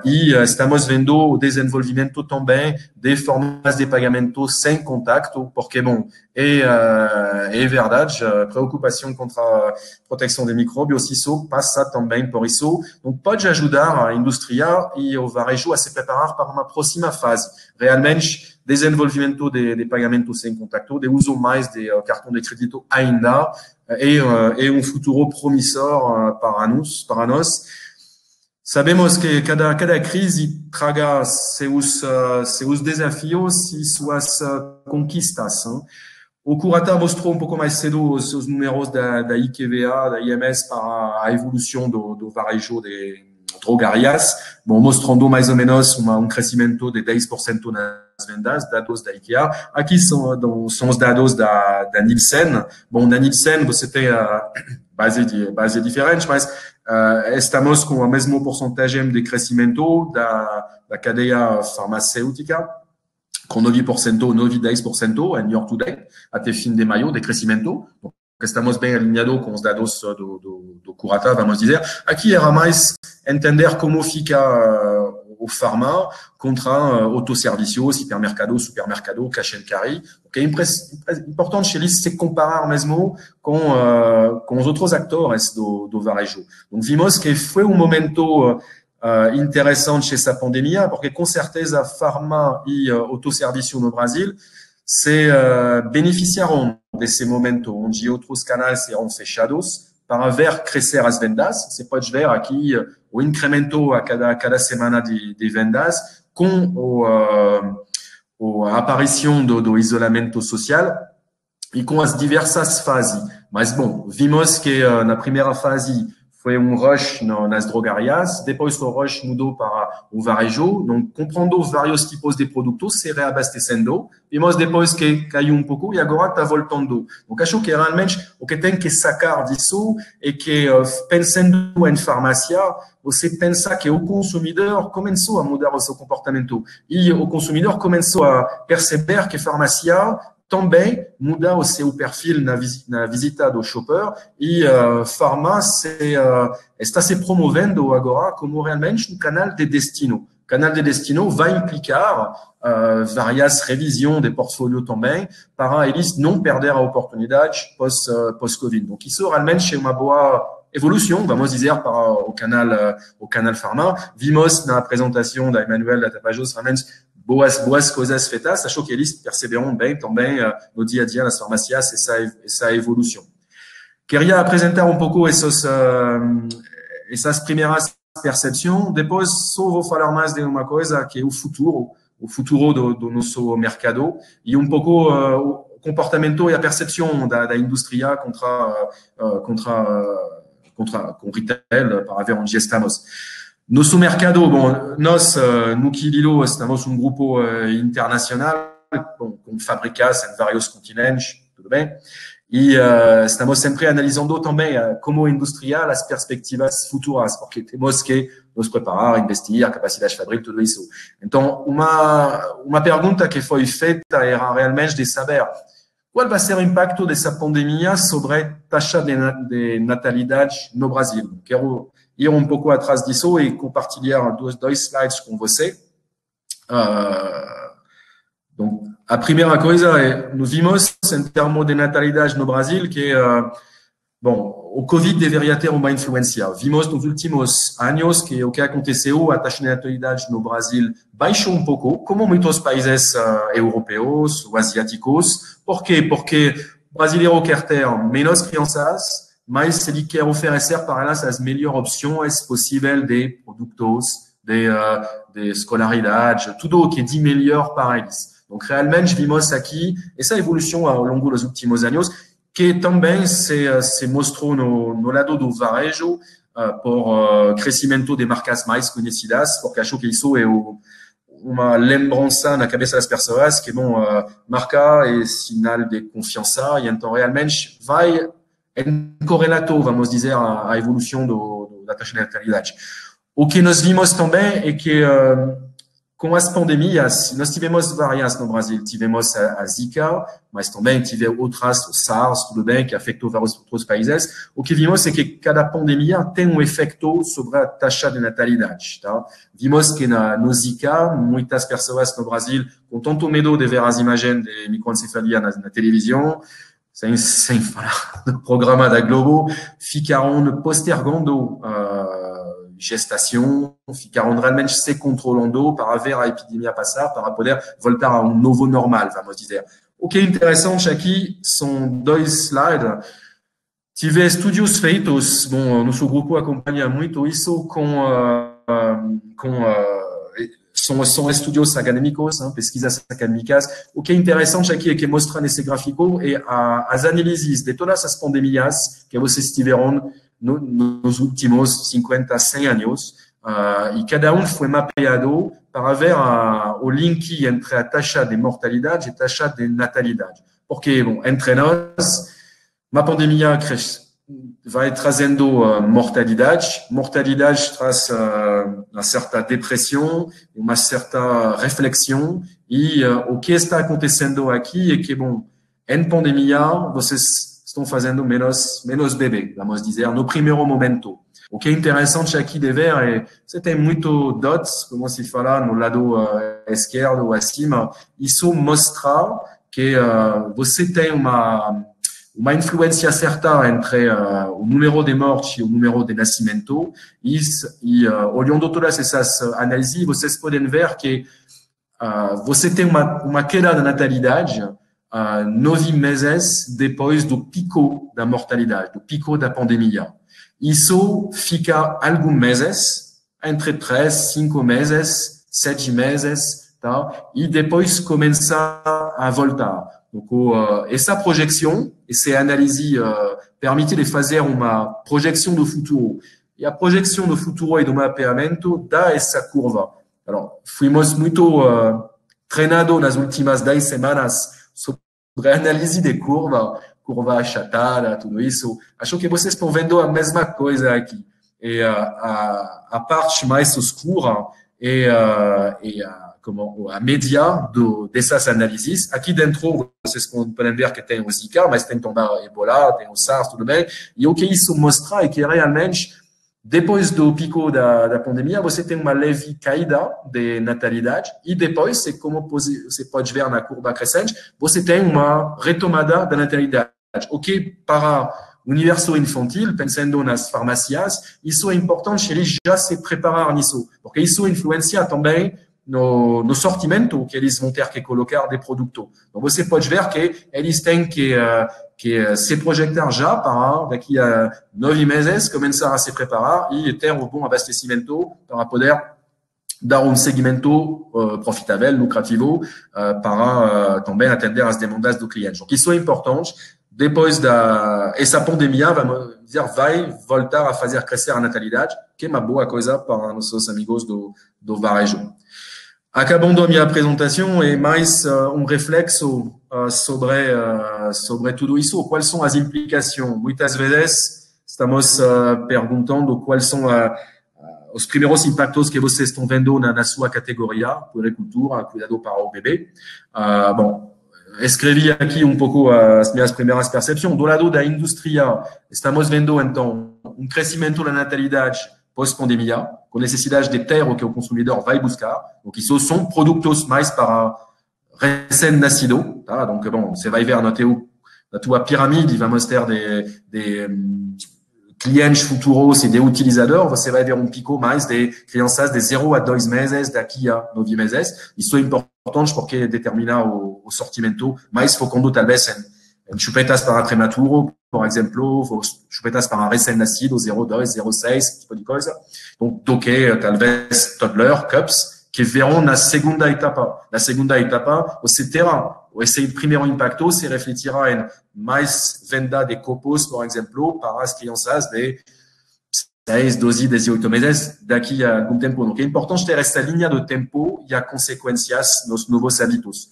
E estamos vendo o desenvolvimento também de formas de pagamento sem contato, porque, bom, é verdade, a preocupação contra a proteção de micróbios, isso passa também por isso. Então, pode ajudar a indústria e o varejo a se preparar para uma próxima fase. Realmente, desenvolvimento de pagamento sem contato, de uso mais de cartão de crédito ainda, é futuro promissor para nós. Sabemos que cada crise traga seus desafios e suas conquistas. O Curata mostrou pouco mais cedo os números da IQVA, da IMS, para a evolução do varejo de drogarias, bom, mostrando mais ou menos crescimento de 10% nas vendas, dados da IKEA. Aqui são os dados da Nielsen. Bom, na Nielsen você tem base diferente, mas estamos com a mesma porcentagem de crescimento da cadeia farmacêutica, com 9%, 9 e 10% em year to date, até fim de maio, de crescimento. Estamos bem alinhados com os dados do Curata, vamos dizer. Aqui era mais entender como fica o farma contra autosservicios, supermercado, cash and carry. O que é importante chez eles se comparar mesmo com os outros atores do varejo. Então, vimos que foi momento interessante essa pandemia, porque com certeza farma e autosserviço no Brasil se beneficiaram desse momento onde outros canais serão fechados para ver crescer as vendas. Você pode ver aqui o incremento a cada semana de vendas com a aparição do isolamento social e com as diversas fases. Mas, bom, vimos que na primeira fase foi rush nas drogarias, depois o rush mudou para o varejo, então comprando vários tipos de produtos, se reabastecendo, vimos depois que caiu pouco e agora está voltando. Então, acho que realmente o que tem que sacar disso é que, pensando em farmácia, você pensa que o consumidor começou a mudar o seu comportamento e o consumidor começou a perceber que farmácia também muda o seu perfil na visita do shopper e Pharma está se promovendo agora como realmente um canal de destino. O canal de destino vai implicar várias revisões de portfólio também para eles não perder a oportunidade pós-Covid. Então, isso realmente é uma boa evolução, vamos dizer, para o canal Pharma. Vimos na apresentação da Emmanuel da Tapajós realmente boas coisas feitas. Acho que eles perceberam bem também no dia a dia nas farmácias essa evolução. Queria apresentar pouco essas primeiras percepções. Depois só vou falar mais de uma coisa que é o futuro do nosso mercado e pouco o comportamento e a percepção da indústria com retail para ver onde estamos. Nosso mercado, bom, nós no Quililo estamos grupo internacional com fábricas em vários continentes, tudo bem? E estamos sempre analisando também como industrial as perspectivas futuras, porque temos que nos preparar, investir, capacidade de fábrica, tudo isso. Então, uma pergunta que foi feita era realmente de saber qual vai ser o impacto dessa pandemia sobre a taxa de natalidade no Brasil. Quero ir pouco atrás disso e compartilhar dois slides com você. Então, a primeira coisa é, nós vimos em termos de natalidade no Brasil que, o Covid deveria ter uma influência. Vimos nos últimos anos que o que aconteceu, a taxa de natalidade no Brasil baixou pouco, como muitos países europeus ou asiáticos. Por quê? Porque o brasileiro quer ter menos crianças, mas ele quer oferecer para elas as melhores opções possíveis de produtos, de escolaridade, tudo o que é de melhor para eles. Então, realmente, vimos aqui essa evolução ao longo dos últimos anos, que também se mostrou no lado do varejo, por crescimento de marcas mais conhecidas, porque acho que isso é uma lembrança na cabeça das pessoas que, bom, marca é sinal de confiança e então realmente vai em correlato, vamos dizer, a evolução da taxa de natalidade. O que nós vimos também é que com as pandemias, nós tivemos várias no Brasil. Tivemos a Zika, mas também tivemos outras, o SARS, tudo bem, que afetou vários outros países. O que vimos é que cada pandemia tem um efeito sobre a taxa de natalidade. Tá? Vimos que no Zika, muitas pessoas no Brasil, com tanto medo de ver as imagens de microencefalia na televisão, sem falar do programa da Globo, ficaram postergando gestação, ficaram realmente se controlando para ver a epidemia passar, para poder voltar a um novo normal, vamos dizer. O que é interessante aqui são dois slides. Tive estudos feitos, bom, nosso grupo acompanha muito isso são estudos acadêmicos, pesquisas acadêmicas. O que é interessante aqui é que mostra nesse gráfico é as análises de todas as pandemias que vocês tiveram nos últimos 50, 100 anos, e cada foi mapeado para ver o link entre a taxa de mortalidade e a taxa de natalidade. Porque, bom, entre nós, uma pandemia vai trazendo mortalidade traz uma certa depressão, uma certa reflexão, e o que está acontecendo aqui é que, bom, em pandemia, vocês estão fazendo menos bebê, vamos dizer, no primeiro momento. O que é interessante aqui de ver é você tem muito dots, como se fala no lado esquerdo acima. Isso mostra que você tem uma influência certa entre o número de mortes e o número de nascimento. E olhando todas essas análises, vocês podem ver que você tem uma queda da natalidade 9 meses depois do pico da mortalidade, do pico da pandemia. Isso fica alguns meses, entre 3, 5 meses, 7 meses, tá? E depois começa a voltar. Donc, essa projeção, essa análise permite de fazer uma projeção do futuro. E a projeção do futuro e do mapeamento dá essa curva. Alors, fomos muito treinados nas últimas 10 semanas sobre a análise de curva achatada, tudo isso. Acho que vocês estão vendo a mesma coisa aqui. E a parte mais escura é a média dessas análises. Aqui dentro, vocês podem ver que tem o Zika, mas tem também o Ebola, tem o SARS, tudo bem. E o que isso mostra é que realmente, depois do pico da pandemia, você tem uma leve caída de natalidade e depois, como você pode ver na curva crescente, você tem uma retomada da natalidade. O que para o universo infantil, pensando nas farmácias, isso é importante, eles já se preparar nisso, porque isso influencia também no sortimento que eles vão ter que colocar de produto. Então, você pode ver que eles têm que se projetar já para daqui a 9 meses, começar a se preparar e ter um bom abastecimento para poder dar um segmento profitável, lucrativo, para também atender as demandas do cliente. Donc, isso é importante. Depois essa pandemia, vamos dizer, vai voltar a fazer crescer a natalidade, que é uma boa coisa para nossos amigos do varejo. Acabando a minha apresentação, é mais um reflexo sobre tudo isso. Quais são as implicações? Muitas vezes estamos perguntando quais são os primeiros impactos que vocês estão vendo na sua categoria, puericultura, cuidado para o bebê. Bom, escrevi aqui um pouco as minhas primeiras percepções. Do lado da indústria, estamos vendo, então, um crescimento da natalidade pós-pandemia, com necessidade de ter o que o consumidor vai buscar. Donc, isso são produtos mais para recém-nascido. Tá? Donc, bom, você vai ver na tua pirâmide, vamos ter de clientes futuros e de utilizadores, você vai ver um pico mais de crianças de 0 a 2 meses, daqui a 9 meses. Isso é importante porque determina o sortimento, mais focando talvez em chupetas para prematuro, por exemplo, chupetas para recém-nascido, 0,2, 0,6, tipo de coisa. Donc, do que talvez toddler, cups, que verão na segunda etapa. Na segunda etapa, você terá esse primeiro impacto se refletirá em mais venda de copos, por exemplo, para as crianças de 12 18 meses daqui a algum tempo. Donc, é importante ter essa linha do tempo e a consequências nos novos hábitos.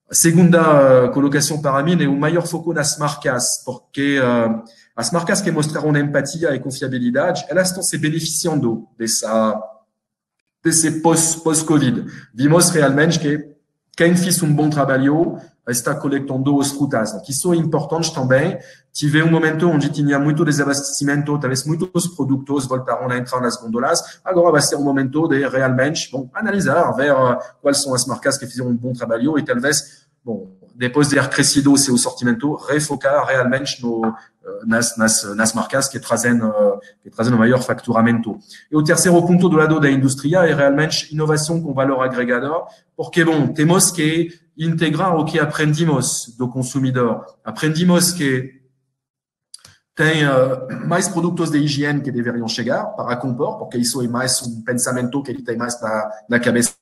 A segunda colocação para mim é o maior foco nas marcas, porque as marcas que mostraram empatia e confiabilidade, elas estão se beneficiando desse pós-Covid. Vimos realmente que quem fez um bom trabalho está coletando os frutas. Isso é importante também. Tive um momento onde tinha muito desabastecimento, talvez muitos produtos voltaram a entrar nas gôndolas. Agora vai ser um momento de realmente analisar, ver quais são as marcas que fizeram um bom trabalho e talvez, depois de ter crescido o seu sortimento, refocar realmente nas marcas que trazem o maior faturamento. E o terceiro ponto do lado da indústria é realmente inovação com valor agregado, porque, temos que integrar o que aprendimos do consumidor. Aprendimos que tem mais produtos de higiene que deveriam chegar para compor, porque isso é mais um pensamento que ele tem mais na cabeça.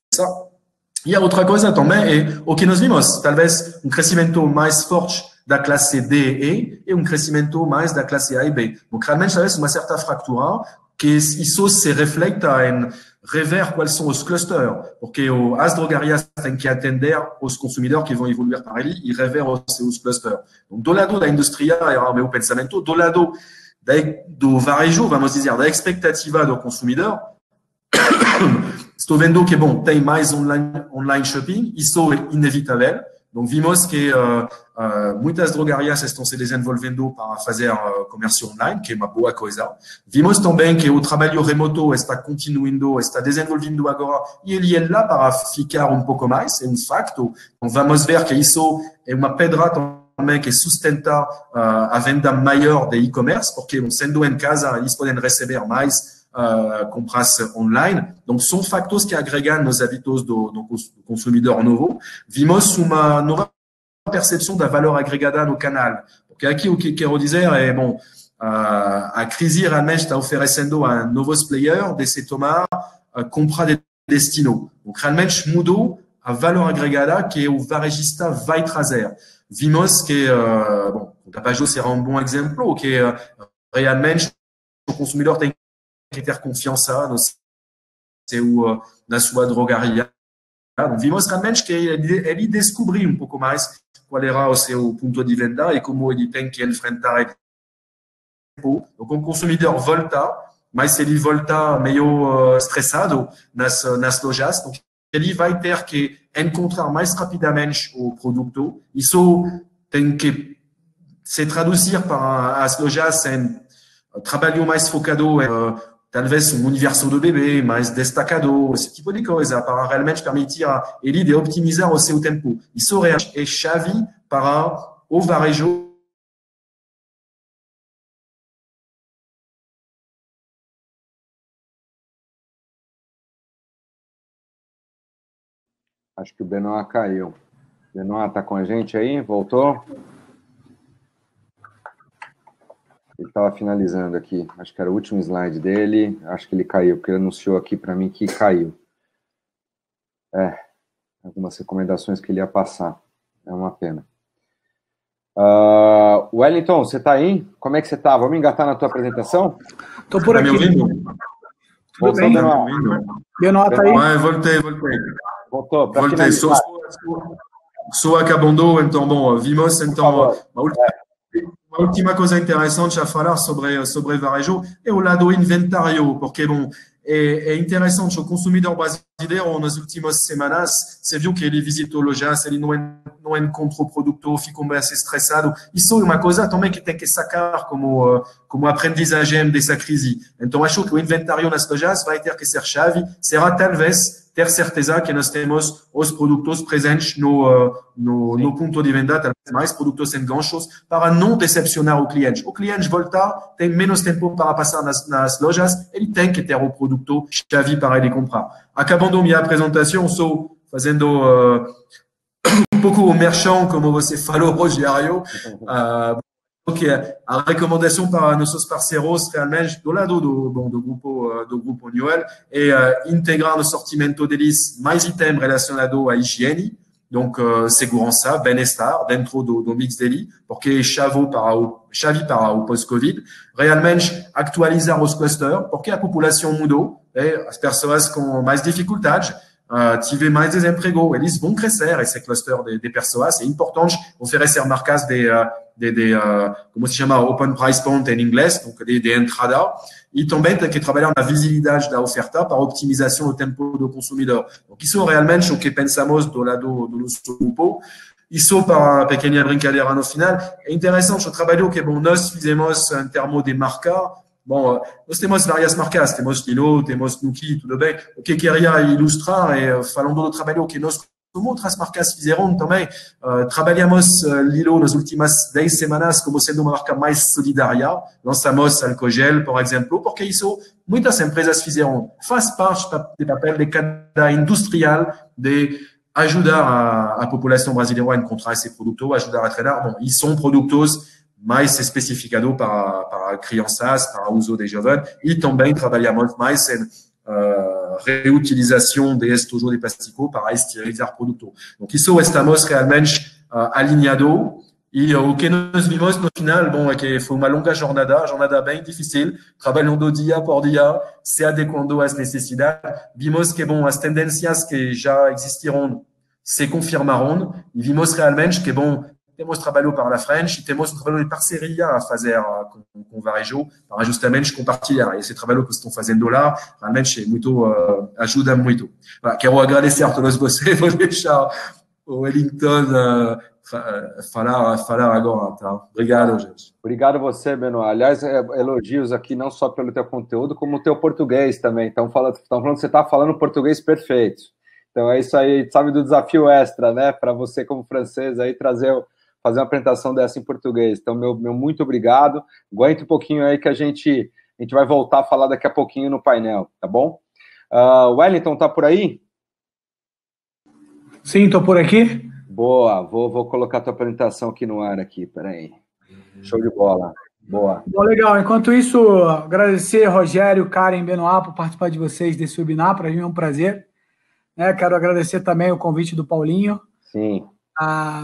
E a outra coisa também é o que nós vimos, talvez um crescimento mais forte da classe D e um crescimento mais da classe A e B. Donc, realmente, talvez uma certa fractura, que isso se reflita em rever quais são os clusters, porque as drogarias têm que atender os consumidores que vão evoluir para ele e rever os seus clusters. Donc, do lado da indústria, é o meu pensamento, do lado do varejo, vamos dizer, da expectativa do consumidor, estou vendo que, tem mais online shopping, isso é inevitável. Donc, vimos que muitas drogarias estão se desenvolvendo para fazer comércio online, que é uma boa coisa. Vimos também que o trabalho remoto está continuando, está desenvolvendo agora, e ele é lá para ficar um pouco mais, é um facto. Então, vamos ver que isso é uma pedra também que sustenta a venda maior de e-commerce, porque sendo em casa, eles podem receber mais compras online. Donc, são factores que agregam nos hábitos do consumidor novo. Vimos uma nova percepção da valor agregada no canal. Porque aqui o que quero dizer é, a crise realmente está oferecendo a novos players de se tomar compra de destino. Donc, realmente mudou a valor agregada que o varejista vai trazer. Vimos que, o Tapajós será um bom exemplo, que realmente o consumidor tem que ter confiança na sua drogaria. Vimos realmente que ele descobriu um pouco mais qual era o seu ponto de venda e como ele tem que enfrentar. Donc, o consumidor volta, mas ele volta meio estressado nas lojas. Donc, ele vai ter que encontrar mais rapidamente o produto. Isso tem que se traduzir para as lojas em trabalho mais focado em talvez um universo do bebê mais destacado, esse tipo de coisa, para realmente permitir a ele de optimizar o seu tempo. Isso é chave para o varejo. Acho que o Benoit caiu. Benoit está com a gente aí? Voltou? Ele estava finalizando aqui. Acho que era o último slide dele. Acho que ele caiu, porque ele anunciou aqui para mim que caiu. Algumas recomendações que ele ia passar. É uma pena. Wellington, você está aí? Como é que você está? Vamos engatar na tua apresentação? Estou por aqui. Tá me ouvindo? Tudo bem? Benoit está aí? Voltei. Voltou. Voltei. Sou acabando, então, vimos, então, uma última coisa interessante a falar sobre varejo é o lado inventário, porque, é interessante, o consumidor brasileiro, nas últimas semanas, você viu que ele visitou lojas, ele não encontrou o produto, ficou mais estressado. Isso é uma coisa também que tem que sacar como aprendizagem dessa crise. Então, acho que o inventário nas lojas vai ter que ser chave, será talvez ter certeza que nós temos os produtos presentes no ponto de venda, talvez mais produtos em ganchos, para não decepcionar o cliente. O cliente volta, tem menos tempo para passar nas lojas, ele tem que ter o produto chave para ele comprar. Acabando minha apresentação, estou fazendo um pouco o merchan, como você falou, Rogério. A recomendação para nossos parceiros, realmente, do lado do grupo Newell, é integrar no sortimento deles mais itens relacionados à higiene. donc segurança, bem-estar dentro do mix dele, porque chave para o pós-Covid, realmente atualizar os clusters, porque a população mudou, as pessoas com mais dificuldades tiver mais desemprego, eles vão crescer, esse cluster de pessoas. É importante oferecer marcas como se chama, open price point em inglês, donc de entrada, e também tem que trabalhar na visibilidade da oferta para optimização do tempo do consumidor. Donc, isso realmente o que pensamos do lado do nosso grupo. E só para uma pequena brincadeira no final, é interessante o trabalho que nós fizemos em termos de marca. Bom, nós temos várias marcas, temos Lilo, temos Nuki, tudo bem. O que queria ilustrar é, falando do trabalho que nós, como outras marcas fizeram também, trabalhamos Lilo nas últimas 10 semanas como sendo uma marca mais solidária. Lançamos álcool gel, por exemplo, porque isso muitas empresas fizeram. Faz parte do papel de cada industrial de ajudar a população brasileira a encontrar esse produto, ajudar a treinar. Bom, e são produtos mais especificado para crianças, para o uso de jovens, e também trabalhamos mais em reutilização de estojo de plástico para esterilizar produto. Então, isso estamos realmente alinhados, e o que nós vimos no final, bom, é que foi uma longa jornada bem difícil, trabalhando dia por dia, se adequando às necessidades. Vimos que, bom, as tendências que já existiram se confirmaram, e vimos realmente que, bom, temos trabalho para a frente e temos um trabalho de parceria a fazer com o varejo para justamente compartilhar. Esse trabalho que estão fazendo lá realmente ajuda muito. Quero agradecer a todos vocês. Vou deixar o Wellington falar agora. Tá? Obrigado, gente. Obrigado a você, Benoit. Aliás, elogios aqui não só pelo teu conteúdo, como o teu português também. Estão falando que você está falando português perfeito. Então é isso aí, sabe do desafio extra, né? Para você, como francês, aí fazer uma apresentação dessa em português. Então, meu muito obrigado. Aguenta um pouquinho aí que a gente vai voltar a falar daqui a pouquinho no painel, tá bom? Wellington, tá por aí? Sim, tô por aqui. Boa, vou colocar a tua apresentação aqui no ar aqui, peraí. Show de bola. Boa. Bom, legal. Enquanto isso, agradecer Rogério, Karen, Benoit por participar de vocês desse webinar. Para mim é um prazer. Quero agradecer também o convite do Paulinho. Sim.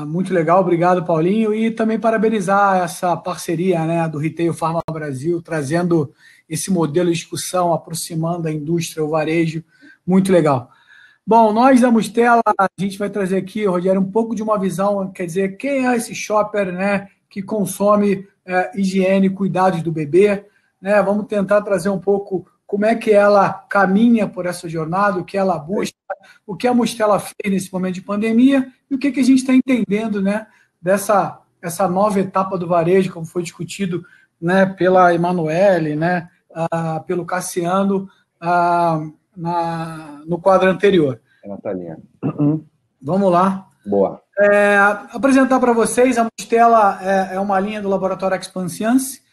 Muito legal, obrigado, Paulinho, e também parabenizar essa parceria, né, do Retail Pharma Brasil, trazendo esse modelo de discussão, aproximando a indústria, o varejo, muito legal. Bom, nós da Mustela, a gente vai trazer aqui, Rogério, um pouco de uma visão, quer dizer, quem é esse shopper, né, que consome higiene e cuidados do bebê, né, vamos tentar trazer um pouco como é que ela caminha por essa jornada, o que ela busca, o que a Mustela fez nesse momento de pandemia e o que a gente está entendendo, né, essa nova etapa do varejo, como foi discutido, né, pela Emanuele, né, pelo Cassiano no quadro anterior. Natalinha. Vamos lá. Boa. Apresentar para vocês, a Mustela é uma linha do laboratório Expansiance.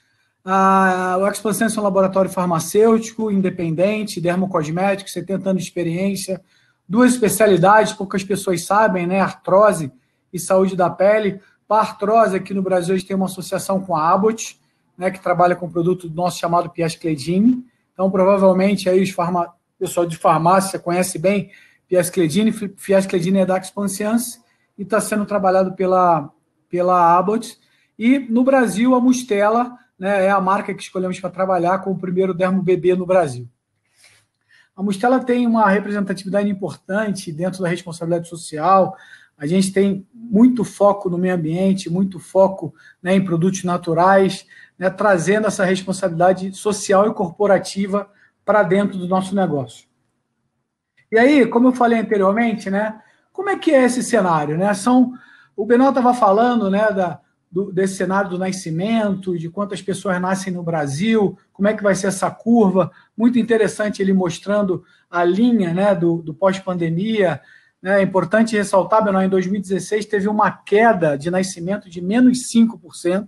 O Expansiance é um laboratório farmacêutico, independente, dermocosmético, 70 anos de experiência, 2 especialidades, poucas pessoas sabem, né? Artrose e saúde da pele. Para a artrose, aqui no Brasil, a gente tem uma associação com a Abbott, né, que trabalha com um produto nosso chamado Piascledine. Então, provavelmente, aí o pessoal de farmácia conhece bem Piascledine. Piascledine é da Expansiance e está sendo trabalhado pela Abbott. E, no Brasil, a Mustela, né, é a marca que escolhemos para trabalhar com o primeiro dermo bebê no Brasil. A Mustela tem uma representatividade importante dentro da responsabilidade social. A gente tem muito foco no meio ambiente, muito foco, né, em produtos naturais, né, trazendo essa responsabilidade social e corporativa para dentro do nosso negócio. E aí, como eu falei anteriormente, né, como é que é esse cenário? Né? O Benoit estava falando, né, desse cenário do nascimento, de quantas pessoas nascem no Brasil, como é que vai ser essa curva. Muito interessante ele mostrando a linha, né, do pós-pandemia. É importante ressaltar, Benoit, em 2016 teve uma queda de nascimento de menos 5%,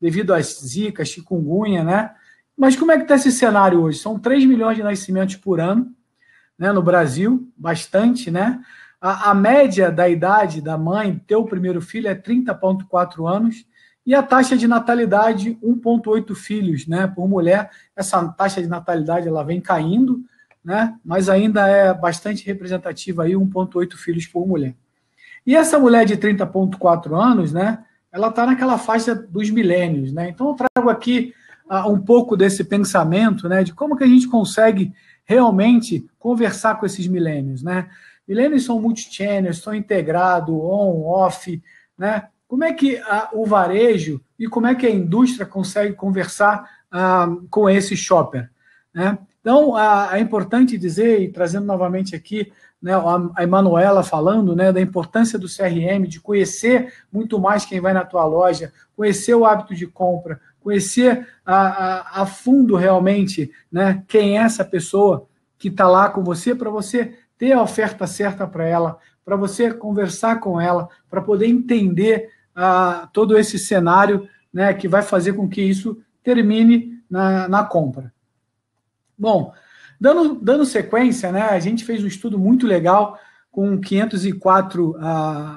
devido às zika, chikungunya, né? Mas como é que está esse cenário hoje? São 3 milhões de nascimentos por ano, né, no Brasil, bastante, né? A média da idade da mãe ter o primeiro filho é 30,4 anos e a taxa de natalidade 1,8 filhos, né, por mulher. Essa taxa de natalidade ela vem caindo, né, mas ainda é bastante representativa aí, 1,8 filhos por mulher. E essa mulher de 30,4 anos, né, ela está naquela faixa dos milênios, né? Então eu trago aqui um pouco desse pensamento, né, de como que a gente consegue realmente conversar com esses milênios, né? Milênios são multi-channels, estão integrados, on, off, né? Como é que o varejo e como é que a indústria consegue conversar com esse shopper, né? Então, é importante dizer, e trazendo novamente aqui, né, a Emanuela falando, né, da importância do CRM, de conhecer muito mais quem vai na tua loja, conhecer o hábito de compra, conhecer a fundo realmente, né, quem é essa pessoa que está lá com você, para você ter a oferta certa para ela, para você conversar com ela, para poder entender todo esse cenário, né, que vai fazer com que isso termine na compra. Bom, dando sequência, né, a gente fez um estudo muito legal com 504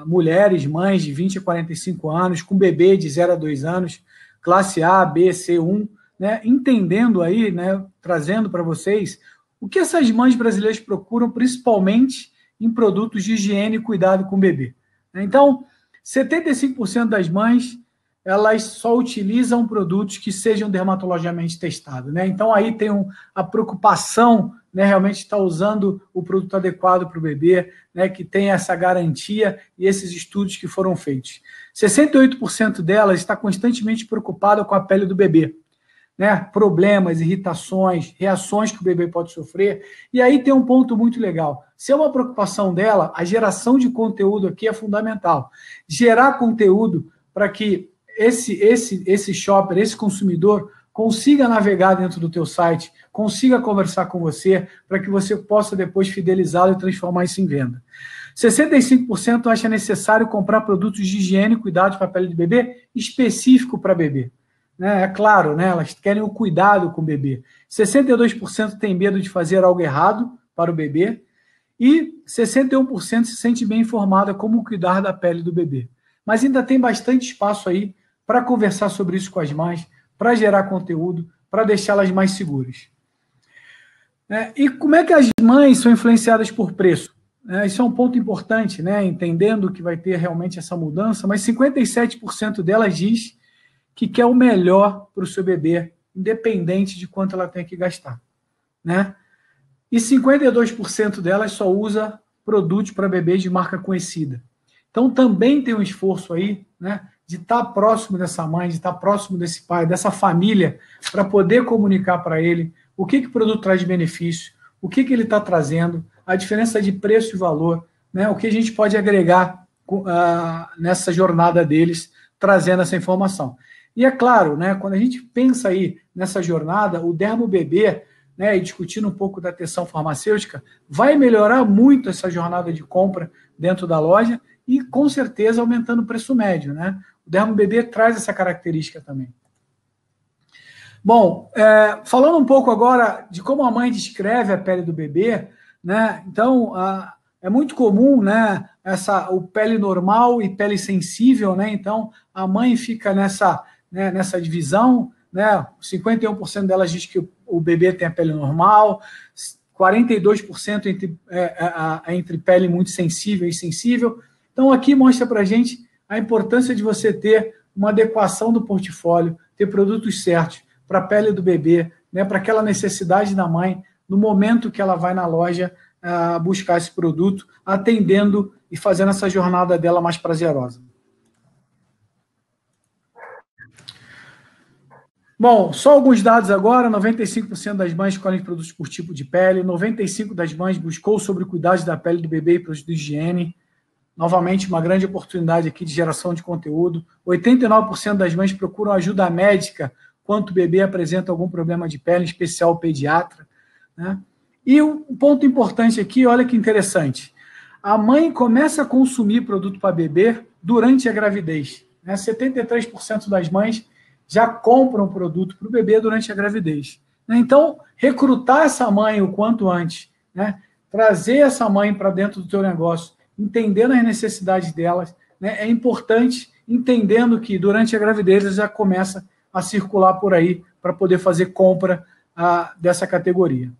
mulheres, mães de 20 a 45 anos, com bebê de 0 a 2 anos, classe A, B, C1, né, entendendo aí, né, trazendo para vocês o que essas mães brasileiras procuram, principalmente em produtos de higiene e cuidado com o bebê. Então, 75% das mães, elas só utilizam produtos que sejam dermatologicamente testados, né? Então, aí tem a preocupação, né, realmente estar usando o produto adequado para o bebê, né, que tem essa garantia e esses estudos que foram feitos. 68% delas está constantemente preocupada com a pele do bebê, né? Problemas, irritações, reações que o bebê pode sofrer. E aí tem um ponto muito legal. Se é uma preocupação dela, a geração de conteúdo aqui é fundamental. Gerar conteúdo para que esse shopper, esse consumidor, consiga navegar dentro do teu site, consiga conversar com você, para que você possa depois fidelizá-lo e transformar isso em venda. 65% acha necessário comprar produtos de higiene e cuidado para a pele do bebê específico para bebê. Né? É claro, né? Elas querem o cuidado com o bebê. 62% tem medo de fazer algo errado para o bebê e 61% se sente bem informada como cuidar da pele do bebê. Mas ainda tem bastante espaço aí para conversar sobre isso com as mães, para gerar conteúdo, para deixá-las mais seguras. E como é que as mães são influenciadas por preço? Isso é um ponto importante, né? Entendendo que vai ter realmente essa mudança, mas 57% delas diz que quer o melhor para o seu bebê, independente de quanto ela tem que gastar, né? E 52% delas só usa produtos para bebês de marca conhecida. Então, também tem um esforço aí, né, de estar próximo dessa mãe, de estar próximo desse pai, dessa família, para poder comunicar para ele o que o produto traz de benefício, o que ele está trazendo, a diferença de preço e valor, né, o que a gente pode agregar nessa jornada deles, trazendo essa informação. E é claro, né, quando a gente pensa aí nessa jornada, o Dermo Bebê, né, e discutindo um pouco da atenção farmacêutica, vai melhorar muito essa jornada de compra dentro da loja e, com certeza, aumentando o preço médio, né? O Dermo Bebê traz essa característica também. Bom, falando um pouco agora de como a mãe descreve a pele do bebê, né? Então, é muito comum, né, o pele normal e pele sensível, né? Então, a mãe fica nessa divisão, né? 51% delas diz que o bebê tem a pele normal, 42% entre pele muito sensível e sensível. Então, aqui mostra para a gente a importância de você ter uma adequação do portfólio, ter produtos certos para a pele do bebê, né, para aquela necessidade da mãe, no momento que ela vai na loja buscar esse produto, atendendo e fazendo essa jornada dela mais prazerosa. Bom, só alguns dados agora. 95% das mães escolhem produtos por tipo de pele, 95% das mães buscou sobre cuidados da pele do bebê e produtos de higiene. Novamente, uma grande oportunidade aqui de geração de conteúdo. 89% das mães procuram ajuda médica quando o bebê apresenta algum problema de pele, em especial o pediatra, né? E um ponto importante aqui, olha que interessante. A mãe começa a consumir produto para bebê durante a gravidez, né? 73% das mães já compram produto para o bebê durante a gravidez. Então, recrutar essa mãe o quanto antes, né? Trazer essa mãe para dentro do teu negócio, entendendo as necessidades delas, né? É importante, entendendo que durante a gravidez ela já começa a circular por aí para poder fazer compra dessa categoria.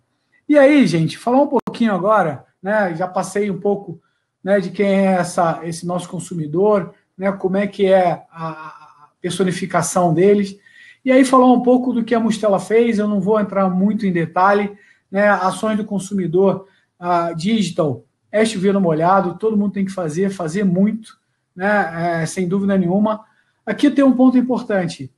E aí, gente, falar um pouquinho agora, né? Já passei um pouco né, de quem é esse nosso consumidor, né, como é que é a personificação deles. E aí falar um pouco do que a Mustela fez, eu não vou entrar muito em detalhe, né, ações do consumidor digital, é chover no molhado, todo mundo tem que fazer muito, né, sem dúvida nenhuma. Aqui tem um ponto importante,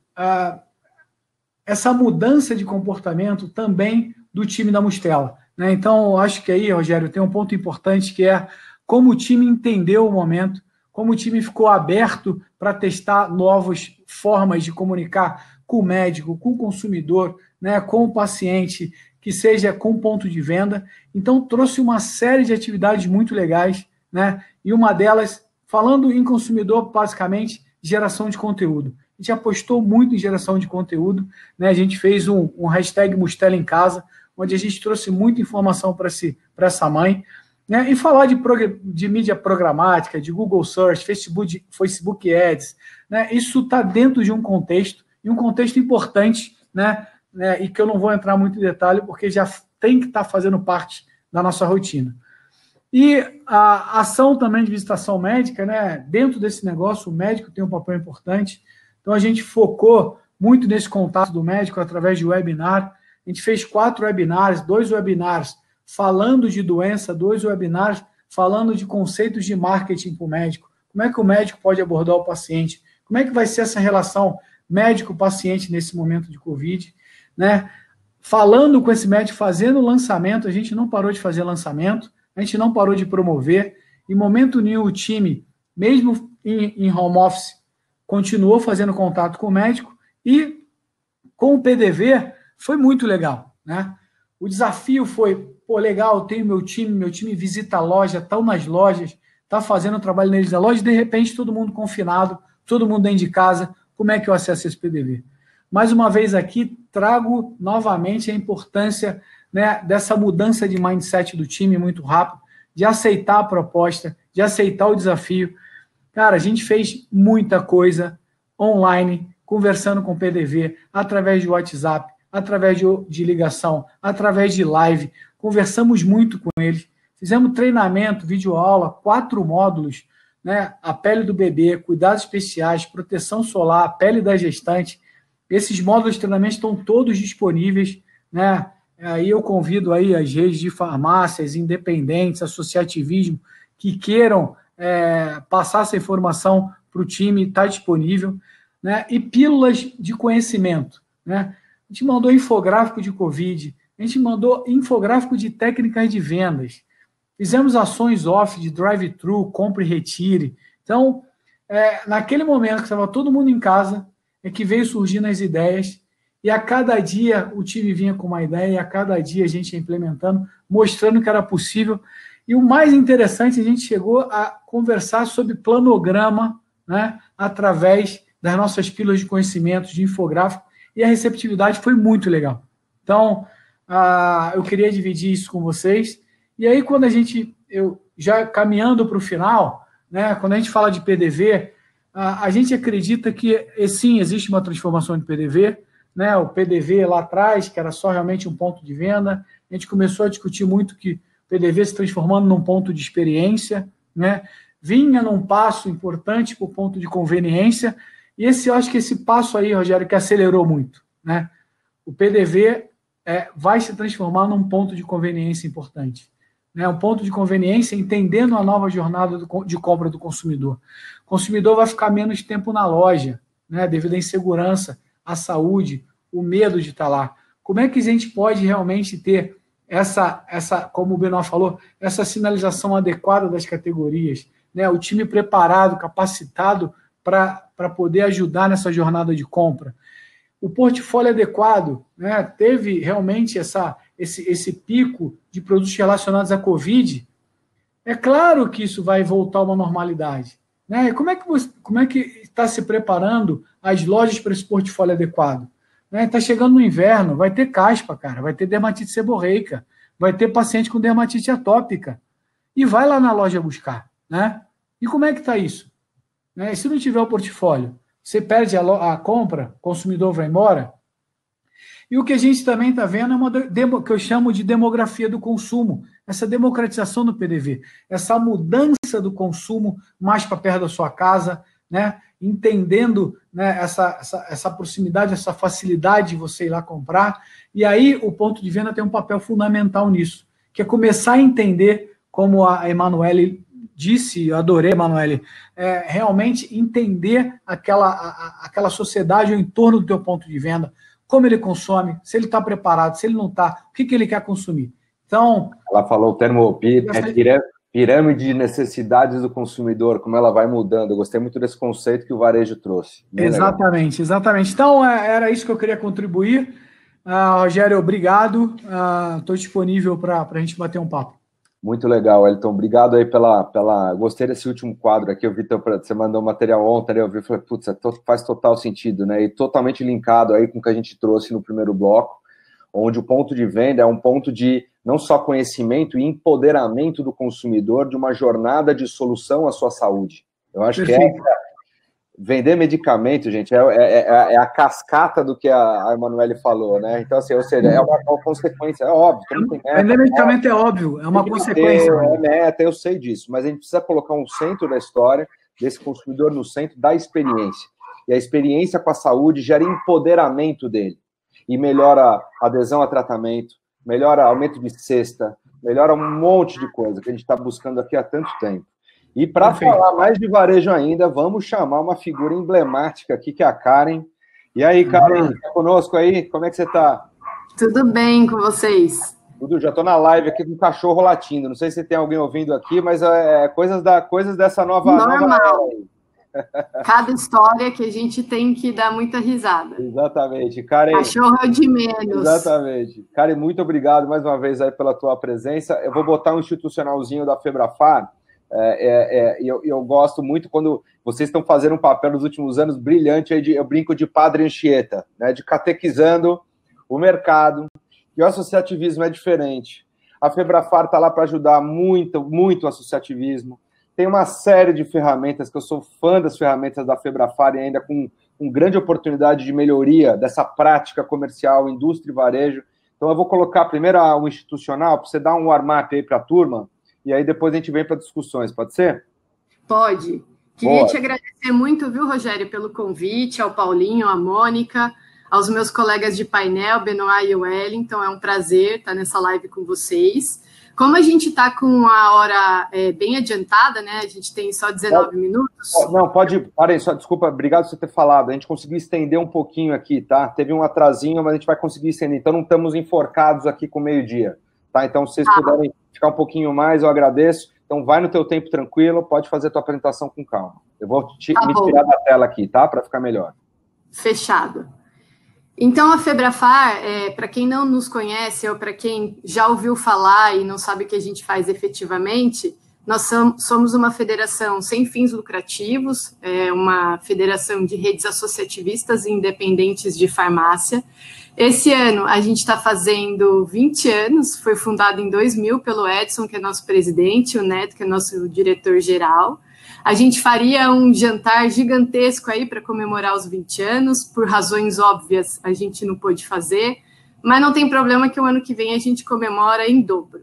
essa mudança de comportamento também do time da Mustela, né? Então, acho que aí, Rogério, tem um ponto importante que é como o time entendeu o momento, como o time ficou aberto para testar novas formas de comunicar com o médico, com o consumidor, né, com o paciente, que seja com ponto de venda. Então, trouxe uma série de atividades muito legais, né? E uma delas, falando em consumidor, basicamente, geração de conteúdo. A gente apostou muito em geração de conteúdo, né? A gente fez um hashtag Mustela em Casa, onde a gente trouxe muita informação para essa mãe, né? E falar de mídia programática, de Google Search, Facebook Ads, né? Isso está dentro de um contexto, e um contexto importante, né? E que eu não vou entrar muito em detalhe, porque já tem que estar fazendo parte da nossa rotina. E a ação também de visitação médica, né? Dentro desse negócio, o médico tem um papel importante. Então, a gente focou muito nesse contato do médico através de webinar. A gente fez 4 webinars, 2 webinars falando de doença, 2 webinars falando de conceitos de marketing para o médico. Como é que o médico pode abordar o paciente? Como é que vai ser essa relação médico-paciente nesse momento de Covid? Né? Falando com esse médico, fazendo lançamento, a gente não parou de fazer lançamento, a gente não parou de promover. Em momento nenhum, o time, mesmo em home office, continuou fazendo contato com o médico, e com o PDV foi muito legal, né? O desafio foi, legal, tenho meu time visita a loja, estão nas lojas, está fazendo o trabalho neles na loja, e de repente todo mundo confinado, todo mundo dentro de casa, como é que eu acesso esse PDV? Mais uma vez aqui, trago novamente a importância, né, dessa mudança de mindset do time muito rápido, de aceitar a proposta, de aceitar o desafio. Cara, a gente fez muita coisa online, conversando com o PDV, através de WhatsApp, através de ligação, através de live. Conversamos muito com eles. Fizemos treinamento, videoaula, 4 módulos, né? A pele do bebê, cuidados especiais, proteção solar, a pele da gestante. Esses módulos de treinamento estão todos disponíveis, né? Aí eu convido aí as redes de farmácias, independentes, associativismo, que queiram passar essa informação para o time, está disponível, né? E pílulas de conhecimento, né? A gente mandou infográfico de Covid, a gente mandou infográfico de técnicas de vendas, fizemos ações off de drive-thru, compre e retire. Então, naquele momento que estava todo mundo em casa, é que veio surgindo as ideias, e a cada dia o time vinha com uma ideia, e a cada dia a gente ia implementando, mostrando que era possível. E o mais interessante, a gente chegou a conversar sobre planograma, né, através das nossas pílulas de conhecimentos, de infográfico, e a receptividade foi muito legal. Então, eu queria dividir isso com vocês. E aí, quando eu já caminhando para o final, né, quando a gente fala de PDV, a gente acredita que, sim, existe uma transformação de PDV, né, o PDV lá atrás, que era só realmente um ponto de venda, a gente começou a discutir muito que o PDV se transformando num ponto de experiência, né, vinha num passo importante para o ponto de conveniência, e eu acho que esse passo aí, Rogério, que acelerou muito, né? O PDV vai se transformar num ponto de conveniência importante, né? Um ponto de conveniência entendendo a nova jornada de compra do consumidor. O consumidor vai ficar menos tempo na loja, né? Devido à insegurança, à saúde, o medo de estar lá. Como é que a gente pode realmente ter essa como o Benoit falou, essa sinalização adequada das categorias, né? O time preparado, capacitado para poder ajudar nessa jornada de compra. O portfólio adequado, né? Teve realmente esse pico de produtos relacionados à Covid. É claro que isso vai voltar a uma normalidade, né? Como é que está se preparando as lojas para esse portfólio adequado? Está chegando no inverno, vai ter caspa, cara, vai ter dermatite seborreica, vai ter paciente com dermatite atópica. E vai lá na loja buscar, né? E como é que está isso? E se não tiver o portfólio, você perde a compra, o consumidor vai embora? E o que a gente também está vendo é uma que eu chamo de demografia do consumo, essa democratização do PDV, essa mudança do consumo mais para perto da sua casa, né? Entendendo, né, essa proximidade, essa facilidade de você ir lá comprar. E aí o ponto de venda tem um papel fundamental nisso, que é começar a entender, como a Emanuele disse, eu adorei, Emanuele, realmente entender aquela sociedade ao entorno do teu ponto de venda, como ele consome, se ele está preparado, se ele não está, o que ele quer consumir. Então... Ela falou o termo pirâmide de necessidades do consumidor, como ela vai mudando. Eu gostei muito desse conceito que o varejo trouxe. Exatamente, exatamente. Então, era isso que eu queria contribuir. Rogério, obrigado. Estou disponível para a gente bater um papo. Muito legal, Elton. Obrigado aí pela... Gostei desse último quadro aqui. Eu vi você mandou um material ontem, né? Eu vi e falei, putz, faz total sentido, né? E totalmente linkado aí com o que a gente trouxe no primeiro bloco, onde o ponto de venda é um ponto de não só conhecimento e empoderamento do consumidor de uma jornada de solução à sua saúde. Eu acho Perfeito. Que vender medicamento, gente, é a cascata do que a Emanuele falou, né? Então, assim, ou seja, é uma consequência, é óbvio. Vender medicamento é óbvio, é uma consequência. Até eu sei disso, mas a gente precisa colocar um centro da história, desse consumidor no centro da experiência. E a experiência com a saúde gera empoderamento dele. E melhora a adesão a tratamento, melhora aumento de cesta, melhora um monte de coisa que a gente está buscando aqui há tanto tempo. E para falar mais de varejo ainda, vamos chamar uma figura emblemática aqui, que é a Karen. E aí, Karen, tá conosco aí? Como é que você está? Tudo bem com vocês? Tudo, já estou na live aqui com o cachorro latindo. Não sei se tem alguém ouvindo aqui, mas coisas dessa nova... Normal. Cada história que a gente tem que dar muita risada. Exatamente. Karen, cachorro é de menos. Exatamente. Karen, muito obrigado mais uma vez aí pela tua presença. Eu vou botar um institucionalzinho da Febrafar. Eu gosto muito quando vocês estão fazendo um papel nos últimos anos brilhante, aí eu brinco de Padre Anchieta, né, de catequizando o mercado, e o associativismo é diferente. A Febrafar está lá para ajudar muito o associativismo. Tem uma série de ferramentas, que eu sou fã das ferramentas da Febrafar e ainda com grande oportunidade de melhoria dessa prática comercial, indústria e varejo. Então eu vou colocar primeiro o institucional, para você dar um warm-up aí para a turma, e aí depois a gente vem para discussões, pode ser? Pode. Queria te agradecer muito, viu, Rogério, pelo convite, ao Paulinho, à Mônica, aos meus colegas de painel, Benoit e Wellington. É um prazer estar nessa live com vocês. Como a gente está com a hora bem adiantada, né? A gente tem só 19 minutos. Não, parem, só, desculpa, obrigado por você ter falado. A gente conseguiu estender um pouquinho aqui, tá? Teve um atrasinho, mas a gente vai conseguir estender. Então não estamos enforcados aqui com meio-dia. Tá? Então, se vocês puderem ficar um pouquinho mais, eu agradeço. Então, vai no teu tempo tranquilo, pode fazer a tua apresentação com calma. Eu vou me tirar da tela aqui, tá? Para ficar melhor. Fechado. Então, a Febrafar, para quem não nos conhece ou para quem já ouviu falar e não sabe o que a gente faz efetivamente, nós somos uma federação sem fins lucrativos, uma federação de redes associativistas e independentes de farmácia. Esse ano, a gente está fazendo 20 anos, foi fundado em 2000 pelo Edson, que é nosso presidente, o Neto, que é nosso diretor-geral. A gente faria um jantar gigantesco aí para comemorar os 20 anos, por razões óbvias a gente não pôde fazer, mas não tem problema que o ano que vem a gente comemora em dobro.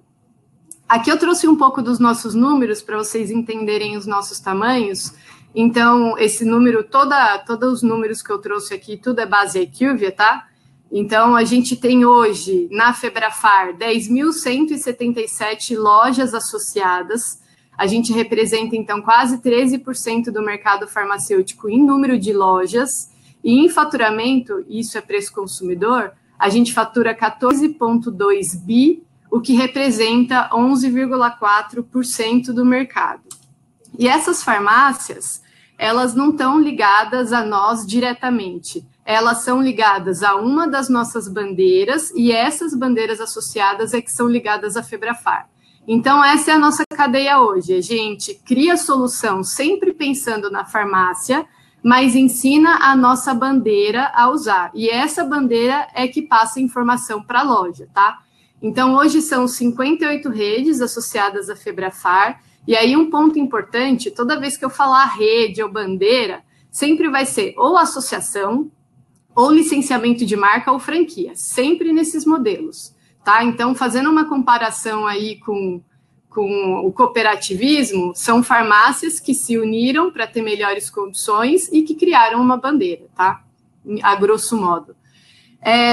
Aqui eu trouxe um pouco dos nossos números para vocês entenderem os nossos tamanhos. Então, esse número, todos os números que eu trouxe aqui, tudo é base IQVIA, tá? Então, a gente tem hoje, na Febrafar, 10.177 lojas associadas. A gente representa, então, quase 13% do mercado farmacêutico em número de lojas. E em faturamento, isso é preço consumidor, a gente fatura 14,2 bi, o que representa 11,4% do mercado. E essas farmácias, elas não estão ligadas a nós diretamente. Elas são ligadas a uma das nossas bandeiras e essas bandeiras associadas é que são ligadas à Febrafar. Então, essa é a nossa cadeia hoje. A gente cria solução sempre pensando na farmácia, mas ensina a nossa bandeira a usar. E essa bandeira é que passa informação para a loja, tá? Então, hoje são 58 redes associadas à Febrafar. E aí, um ponto importante, toda vez que eu falar rede ou bandeira, sempre vai ser ou associação, ou licenciamento de marca ou franquia, sempre nesses modelos, tá? Então, fazendo uma comparação aí com o cooperativismo, são farmácias que se uniram para ter melhores condições e que criaram uma bandeira, tá? A grosso modo.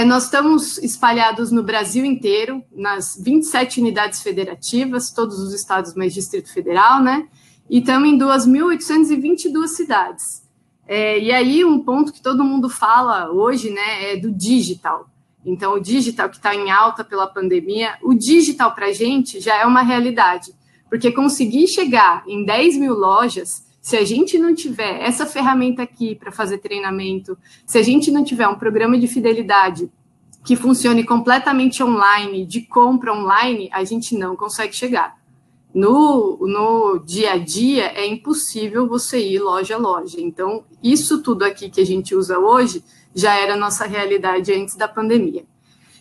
Nós estamos espalhados no Brasil inteiro, nas 27 unidades federativas, todos os estados mais Distrito Federal, né? E estamos em 2.822 cidades. E aí, um ponto que todo mundo fala hoje, né, é do digital. Então, o digital que está em alta pela pandemia, o digital para a gente já é uma realidade, porque conseguir chegar em 10 mil lojas, se a gente não tiver essa ferramenta aqui para fazer treinamento, se a gente não tiver um programa de fidelidade que funcione completamente online, de compra online, a gente não consegue chegar. No dia a dia, é impossível você ir loja a loja. Então, isso tudo aqui que a gente usa hoje já era a nossa realidade antes da pandemia.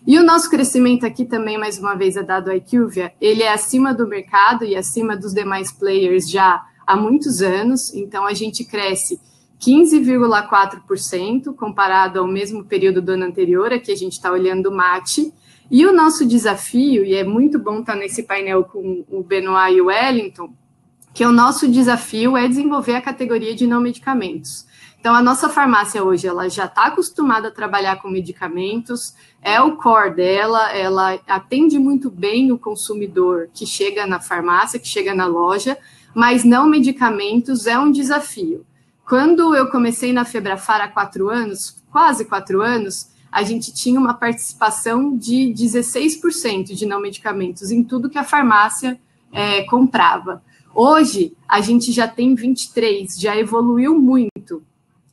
E o nosso crescimento aqui também, mais uma vez, é dado à IQVIA, ele é acima do mercado e acima dos demais players já há muitos anos, então a gente cresce 15,4% comparado ao mesmo período do ano anterior, aqui a gente está olhando o MAT, e o nosso desafio, e é muito bom estar nesse painel com o Benoit e o Wellington, que o nosso desafio é desenvolver a categoria de não medicamentos. Então, a nossa farmácia hoje, ela já está acostumada a trabalhar com medicamentos, é o core dela, ela atende muito bem o consumidor que chega na farmácia, que chega na loja, mas não medicamentos é um desafio. Quando eu comecei na Febrafar há 4 anos, quase 4 anos, a gente tinha uma participação de 16% de não medicamentos em tudo que a farmácia comprava. Hoje, a gente já tem 23%, já evoluiu muito.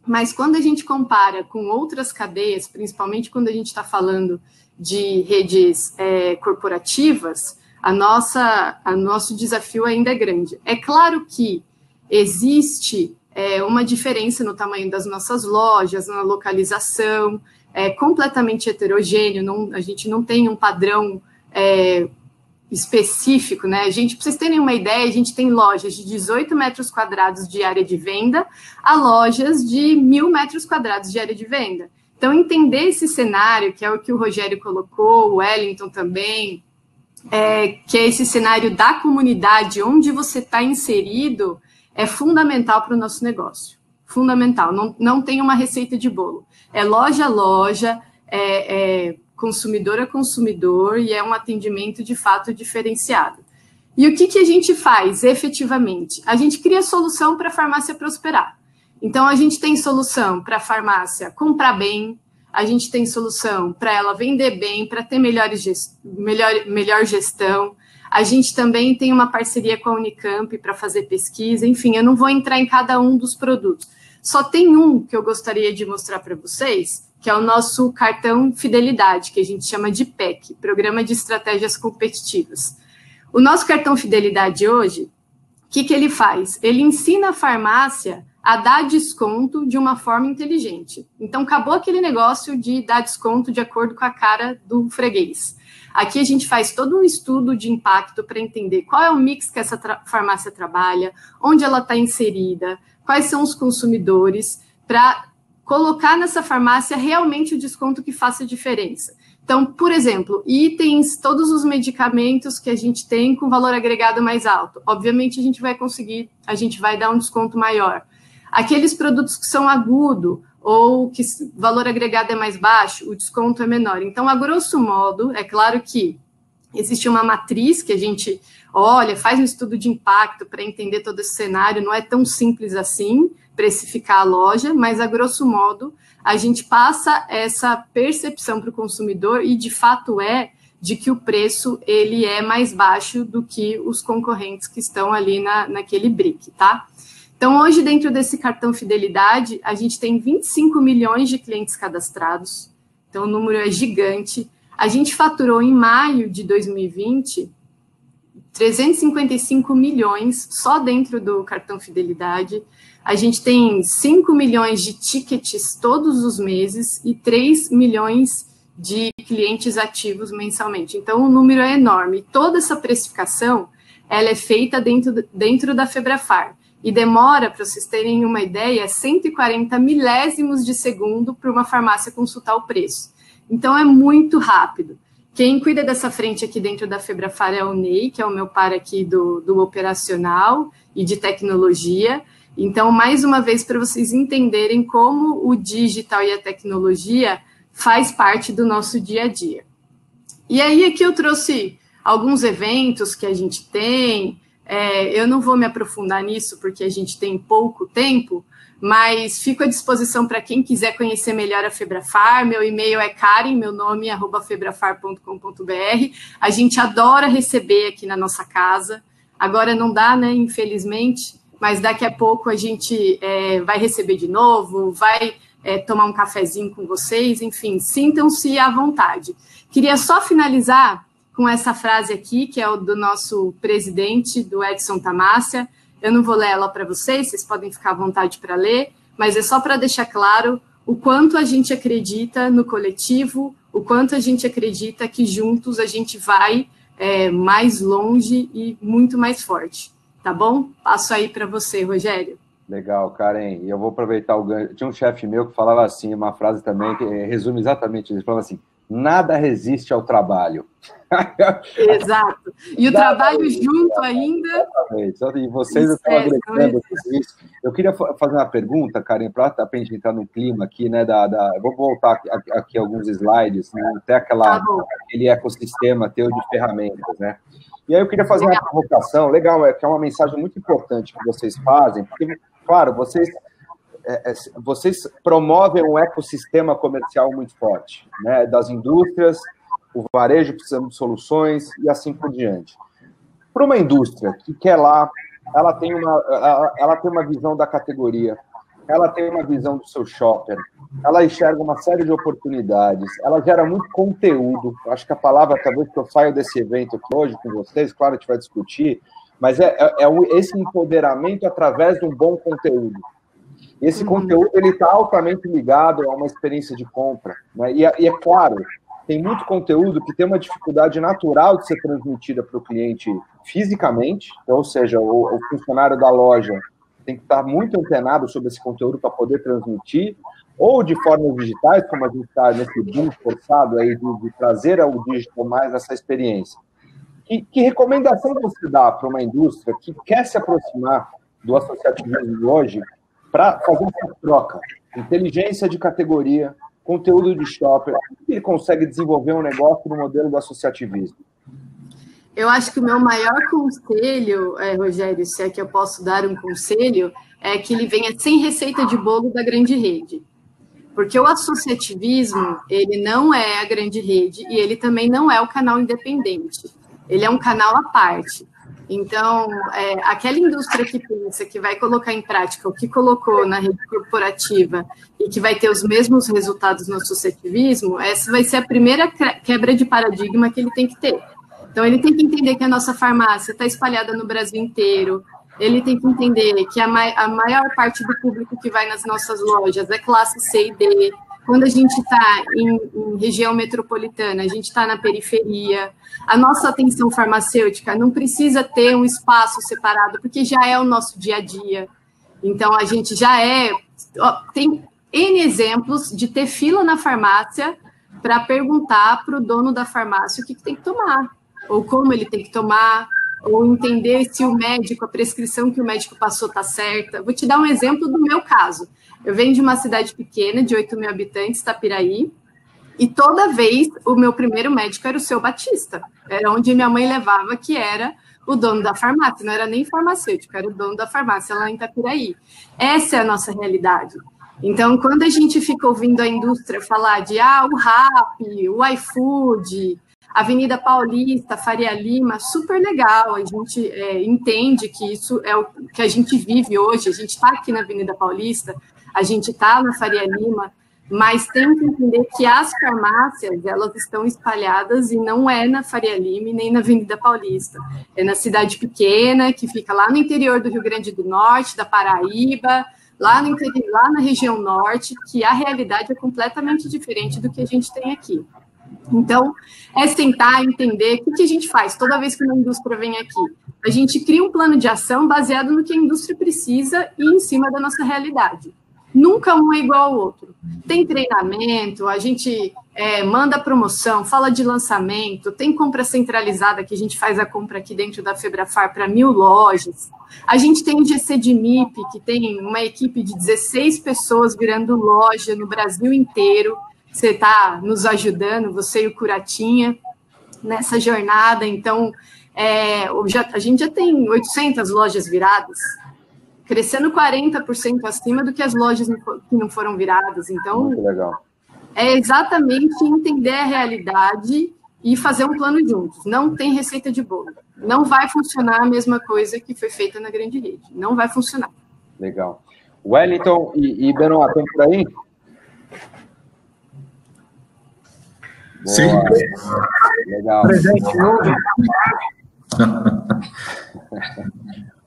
Mas quando a gente compara com outras cadeias, principalmente quando a gente está falando de redes corporativas, nosso desafio ainda é grande. É claro que existe uma diferença no tamanho das nossas lojas, na localização, é completamente heterogêneo, a gente não tem um padrão específico, né? Pra vocês terem uma ideia, a gente tem lojas de 18 metros quadrados de área de venda a lojas de 1.000 metros quadrados de área de venda. Então, entender esse cenário, que é o que o Rogério colocou, o Wellington também, que é esse cenário da comunidade onde você está inserido, é fundamental para o nosso negócio. Fundamental, não tem uma receita de bolo. É loja a loja, consumidor a consumidor, e é um atendimento de fato diferenciado. E o que a gente faz efetivamente? A gente cria solução para a farmácia prosperar. Então, a gente tem solução para a farmácia comprar bem, a gente tem solução para ela vender bem, para ter melhor gestão. A gente também tem uma parceria com a Unicamp para fazer pesquisa. Enfim, eu não vou entrar em cada um dos produtos. Só tem um que eu gostaria de mostrar para vocês, que é o nosso cartão Fidelidade, que a gente chama de PEC, Programa de Estratégias Competitivas. O nosso cartão Fidelidade hoje, o que ele faz? Ele ensina a farmácia a dar desconto de uma forma inteligente. Então, acabou aquele negócio de dar desconto de acordo com a cara do freguês. Aqui a gente faz todo um estudo de impacto para entender qual é o mix que essa farmácia trabalha, onde ela está inserida, quais são os consumidores, para colocar nessa farmácia realmente o desconto que faça diferença. Então, por exemplo, itens, todos os medicamentos que a gente tem com valor agregado mais alto, obviamente a gente vai dar um desconto maior. Aqueles produtos que são agudo ou que valor agregado é mais baixo, o desconto é menor. Então, a grosso modo, é claro que existe uma matriz que a gente olha, faz um estudo de impacto para entender todo esse cenário, não é tão simples assim precificar a loja, mas a grosso modo a gente passa essa percepção para o consumidor e de fato de que o preço ele é mais baixo do que os concorrentes que estão ali naquele brick, tá? Então, hoje, dentro desse cartão Fidelidade, a gente tem 25 milhões de clientes cadastrados, então o número é gigante. A gente faturou em maio de 2020 355 milhões só dentro do cartão Fidelidade. A gente tem 5 milhões de tickets todos os meses e 3 milhões de clientes ativos mensalmente. Então, o número é enorme. Toda essa precificação ela é feita dentro da Febrafar. e demora, para vocês terem uma ideia, 140 milésimos de segundo para uma farmácia consultar o preço. Então, é muito rápido. Quem cuida dessa frente aqui dentro da Febrafar é o Ney, que é o meu par aqui do operacional e de tecnologia. Então, mais uma vez, para vocês entenderem como o digital e a tecnologia faz parte do nosso dia a dia. E aí, aqui eu trouxe alguns eventos que a gente tem. Eu não vou me aprofundar nisso, porque a gente tem pouco tempo, mas fico à disposição para quem quiser conhecer melhor a Febrafar. Meu e-mail é Karen, meu nome é @febrafar.com.br. A gente adora receber aqui na nossa casa. Agora não dá, né, infelizmente, mas daqui a pouco a gente vai receber de novo, vai tomar um cafezinho com vocês, enfim, sintam-se à vontade. Queria só finalizar com essa frase aqui, que é do nosso presidente, do Edson Tamassia. Eu não vou ler ela para vocês ficar à vontade para ler, mas é só para deixar claro o quanto a gente acredita no coletivo, o quanto a gente acredita que juntos a gente vai mais longe e muito mais forte. Tá bom? Passo aí para você, Rogério. Legal, Karen. E eu vou aproveitar o gancho. Tinha um chefe meu que falava assim, uma frase também que resume exatamente isso. Ele falava assim, nada resiste ao trabalho. Exato. E o trabalho junto ainda. Exatamente. E vocês estão agregando isso. Eu queria fazer uma pergunta, Karen, para a gente entrar no clima aqui, né? Vou voltar aqui alguns slides, né, até aquele ecossistema teu de ferramentas, né? E aí eu queria fazer uma provocação, legal, que é uma mensagem muito importante que vocês fazem, porque, claro, vocês promovem um ecossistema comercial muito forte, né, das indústrias, o varejo precisando de soluções e assim por diante. Para uma indústria que quer lá, ela tem uma visão da categoria, ela tem uma visão do seu shopper, ela enxerga uma série de oportunidades, ela gera muito conteúdo. Acho que a palavra, talvez, que eu saio desse evento aqui hoje com vocês, claro, a gente vai discutir, mas esse empoderamento através de um bom conteúdo. Esse conteúdo está altamente ligado a uma experiência de compra, né? E é claro, tem muito conteúdo que tem uma dificuldade natural de ser transmitida para o cliente fisicamente, ou seja, o funcionário da loja tem que estar muito antenado sobre esse conteúdo para poder transmitir, ou de formas digitais, como a gente está nesse boom forçado aí de trazer ao digital mais essa experiência. Que recomendação você dá para uma indústria que quer se aproximar do associativismo hoje para fazer essa troca? Inteligência de categoria, conteúdo de shopper, como ele consegue desenvolver um negócio no modelo do associativismo? Eu acho que o meu maior conselho, Rogério, se é que eu posso dar um conselho, é que ele venha sem receita de bolo da grande rede. Porque o associativismo, ele não é a grande rede e ele também não é o canal independente. Ele é um canal à parte. Então, aquela indústria que pensa que vai colocar em prática o que colocou na rede corporativa e que vai ter os mesmos resultados no associativismo, essa vai ser a primeira quebra de paradigma que ele tem que ter. Então, ele tem que entender que a nossa farmácia está espalhada no Brasil inteiro, ele tem que entender que a maior parte do público que vai nas nossas lojas é classe C e D. Quando a gente está em região metropolitana, a gente está na periferia. A nossa atenção farmacêutica não precisa ter um espaço separado, porque já é o nosso dia a dia. Então, a gente já tem N exemplos de ter fila na farmácia para perguntar para o dono da farmácia o que tem que tomar, ou como ele tem que tomar, ou entender se a prescrição que o médico passou está certa. Vou te dar um exemplo do meu caso. Eu venho de uma cidade pequena, de 8 mil habitantes, Itapiraí, e toda vez o meu primeiro médico era o Seu Batista. Era onde minha mãe levava, que era o dono da farmácia. Não era nem farmacêutico, era o dono da farmácia lá em Itapiraí. Essa é a nossa realidade. Então, quando a gente fica ouvindo a indústria falar de o Rappi, o iFood, Avenida Paulista, Faria Lima, super legal, a gente entende que isso é o que a gente vive hoje, a gente está aqui na Avenida Paulista, a gente está na Faria Lima, mas tem que entender que as farmácias, elas estão espalhadas e não é na Faria Lima nem na Avenida Paulista, é na cidade pequena, que fica lá no interior do Rio Grande do Norte, da Paraíba, lá na região norte, que a realidade é completamente diferente do que a gente tem aqui. Então, sentar, entender o que a gente faz toda vez que uma indústria vem aqui. a gente cria um plano de ação baseado no que a indústria precisa e em cima da nossa realidade. Nunca um é igual ao outro. Tem treinamento, a gente manda promoção, fala de lançamento, tem compra centralizada, que a gente faz a compra aqui dentro da Febrafar para 1.000 lojas. A gente tem o GC de MIP, que tem uma equipe de 16 pessoas virando loja no Brasil inteiro. Você está nos ajudando, você e o Curatinha, nessa jornada. Então, a gente já tem 800 lojas viradas, crescendo 40% acima do que as lojas que não foram viradas. Então, muito legal. É exatamente entender a realidade e fazer um plano juntos. Não tem receita de bolo. Não vai funcionar a mesma coisa que foi feita na grande rede. Não vai funcionar. Legal. Wellington e Benoit, estão por aí? Sim. Legal. Presente hoje.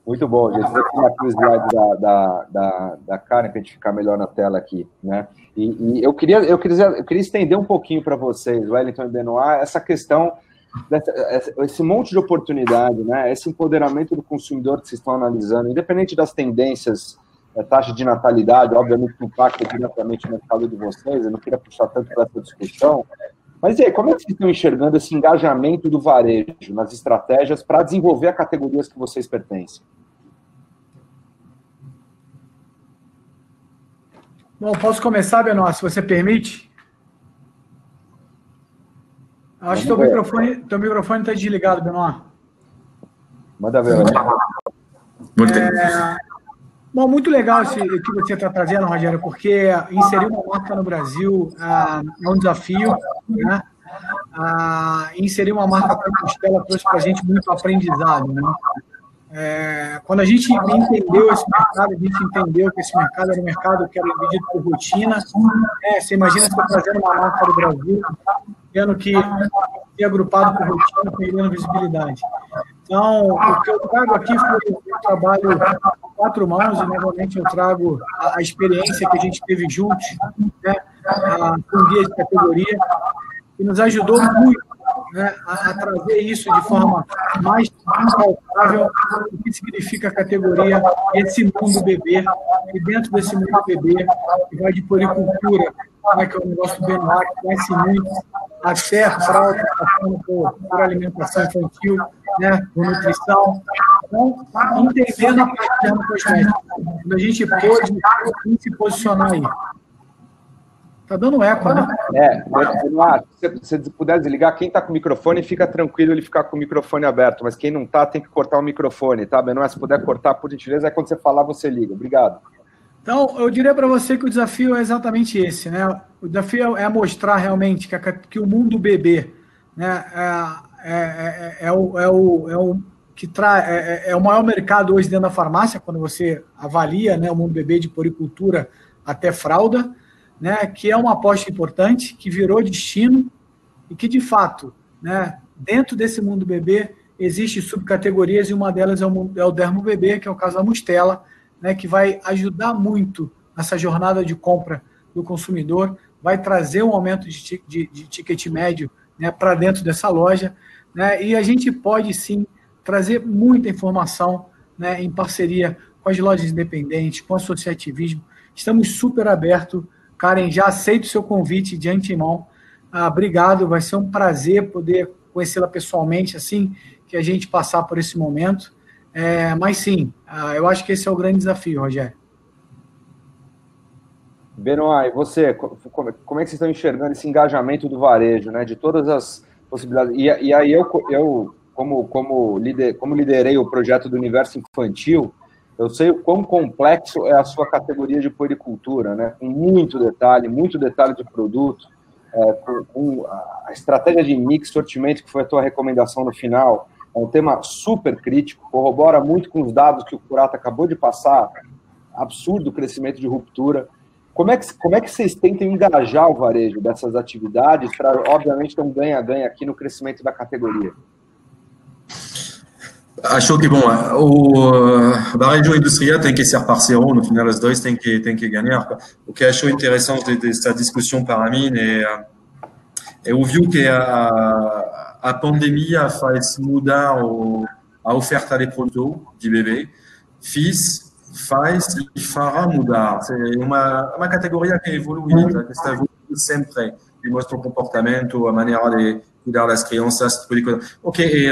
Muito bom, gente. Vou tirar aqui o slide da Karen para a gente ficar melhor na tela aqui, né? E eu queria estender um pouquinho para vocês, Wellington e Benoit, essa questão, esse monte de oportunidade, né? Esse empoderamento do consumidor que vocês estão analisando, independente das tendências, taxa de natalidade, obviamente que impacta diretamente no mercado de vocês, eu não queria puxar tanto para essa discussão, mas e aí, como é que vocês estão enxergando esse engajamento do varejo nas estratégias para desenvolver as categorias que vocês pertencem? Bom, posso começar, Benoit, se você permite? Acho que teu microfone está desligado, Benoit. Manda ver. Bom, muito legal isso que você está trazendo, Rogério, porque inserir uma marca no Brasil é um desafio, né? Inserir uma marca para a Costela trouxe para a gente muito aprendizado, né? Quando a gente entendeu esse mercado, a gente entendeu que esse mercado era um mercado que era dividido por rotina. Você imagina você trazendo uma marca do Brasil, vendo que é agrupado por rotina, perdendo visibilidade. Então, o que eu trago aqui foi um trabalho a 4 mãos, e novamente eu trago a experiência que a gente teve juntos, né, com guia de categoria, que nos ajudou muito, né, a trazer isso de forma mais palpável, o que significa a categoria, esse mundo bebê, e dentro desse mundo bebê, que vai de policultura, né, que é o negócio do Benoit, que conhece muito, até fralda, passando por alimentação infantil, né, por nutrição. Então, entendendo a parte dermocosmética, quando a gente pôde se posicionar aí. Tá dando eco, né? Benoit, se você puder desligar, quem está com o microfone, fica tranquilo ele ficar com o microfone aberto, mas quem não está, tem que cortar o microfone, tá, Benoit? Se puder cortar, por gentileza, aí quando você falar, você liga. Obrigado. Então, eu diria para você que o desafio é exatamente esse, né? O desafio é mostrar realmente que o mundo bebê, né, é o maior mercado hoje dentro da farmácia, quando você avalia, né, o mundo bebê de puericultura até fralda, né, que é uma aposta importante, que virou destino e que, de fato, né, dentro desse mundo bebê existem subcategorias e uma delas é o dermo bebê, que é o caso da Mustela, né, que vai ajudar muito nessa jornada de compra do consumidor, vai trazer um aumento de ticket médio, né, para dentro dessa loja, né, e a gente pode, sim, trazer muita informação, né, em parceria com as lojas independentes, com o associativismo. Estamos super abertos. Karen, já aceito o seu convite de antemão. Obrigado, vai ser um prazer poder conhecê-la pessoalmente, assim que a gente passar por esse momento. Mas sim, eu acho que esse é o grande desafio, Rogério. Benoit, e você, como é que vocês estão enxergando esse engajamento do varejo, né, de todas as possibilidades? E aí eu como liderei o projeto do Universo Infantil, eu sei o quão complexo é a sua categoria de puericultura, né, com muito detalhe de produto, com a estratégia de mix, sortimento, que foi a tua recomendação no final, é um tema super crítico, corrobora muito com os dados que o Curato acabou de passar, absurdo crescimento de ruptura. Como é que vocês tentam engajar o varejo dessas atividades para, obviamente, ter um ganha-ganha aqui no crescimento da categoria? Acho que, bom, o varejo industrial tem que ser parceiro, no final os dois têm que ganhar. O que acho interessante dessa discussão para mim é óbvio que a pandemia faz mudar a oferta de produto de bebê, faz e fará mudar. É uma categoria que evolui, que está evoluindo sempre, e mostra o comportamento, a maneira de cuidar das crianças, tipo de coisa. Ok,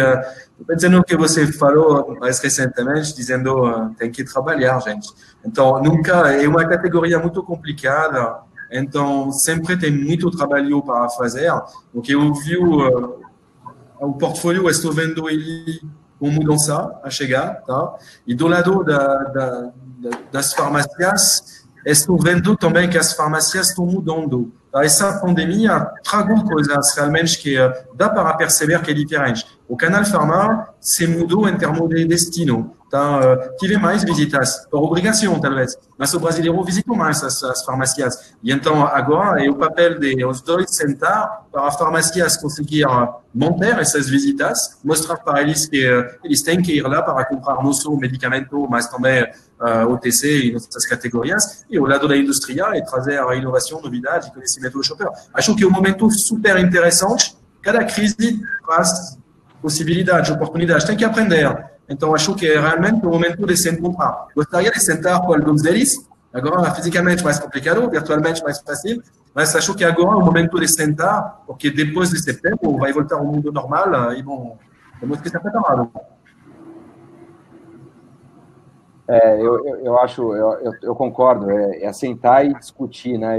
pensando que você falou mais recentemente, dizendo tem que trabalhar, gente. Então, nunca é uma categoria muito complicada, então sempre tem muito trabalho para fazer. O que eu vi, o portfólio, estou vendo ele com mudança a chegar, tá? E do lado das farmácias, estou vendo também que as farmácias estão mudando. Essa pandemia tragou coisas realmente que dá para perceber que é diferente. O canal farma se mudou em termos de destino. Tá? Tive mais visitas, por obrigação, talvez. Mas o brasileiro visita mais as farmácias. E então, agora, é o papel de os dois sentar para as farmácias conseguir manter essas visitas, mostrar para eles que eles têm que ir lá para comprar não só medicamento, mas também OTC e outras categorias. E o lado da indústria é trazer a inovação, novidade e conhecimento do shopper. Acho que é um momento super interessante. Cada crise traz possibilidades, oportunidades. Tem que aprender. Então, acho que é realmente o momento de se encontrar. Gostaria de sentar com alguns deles, agora fisicamente mais complicado, virtualmente mais fácil, mas acho que agora é o momento de sentar, porque depois de setembro vai voltar ao mundo normal e bom, temos que estar preparados. Eu acho, eu concordo, é sentar e discutir, né?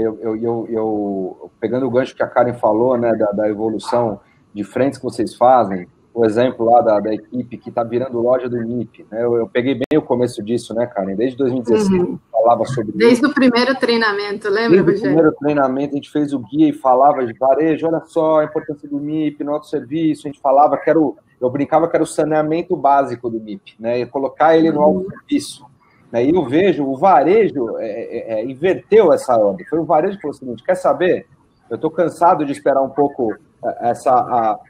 Pegando o gancho que a Karen falou, né, da evolução de frentes que vocês fazem, o exemplo lá da equipe que está virando loja do MIP, né? Eu peguei bem o começo disso, né, Karen? Desde 2016 falava sobre Desde o primeiro treinamento, lembra, Rogério? Desde o primeiro treinamento a gente fez o guia e falava de varejo, olha só a importância do MIP no autosserviço, a gente falava que eu brincava que era o saneamento básico do MIP, né? E colocar ele no autosserviço. E eu vejo, o varejo inverteu essa ordem. Foi o varejo que falou o seguinte, quer saber? Eu estou cansado de esperar um pouco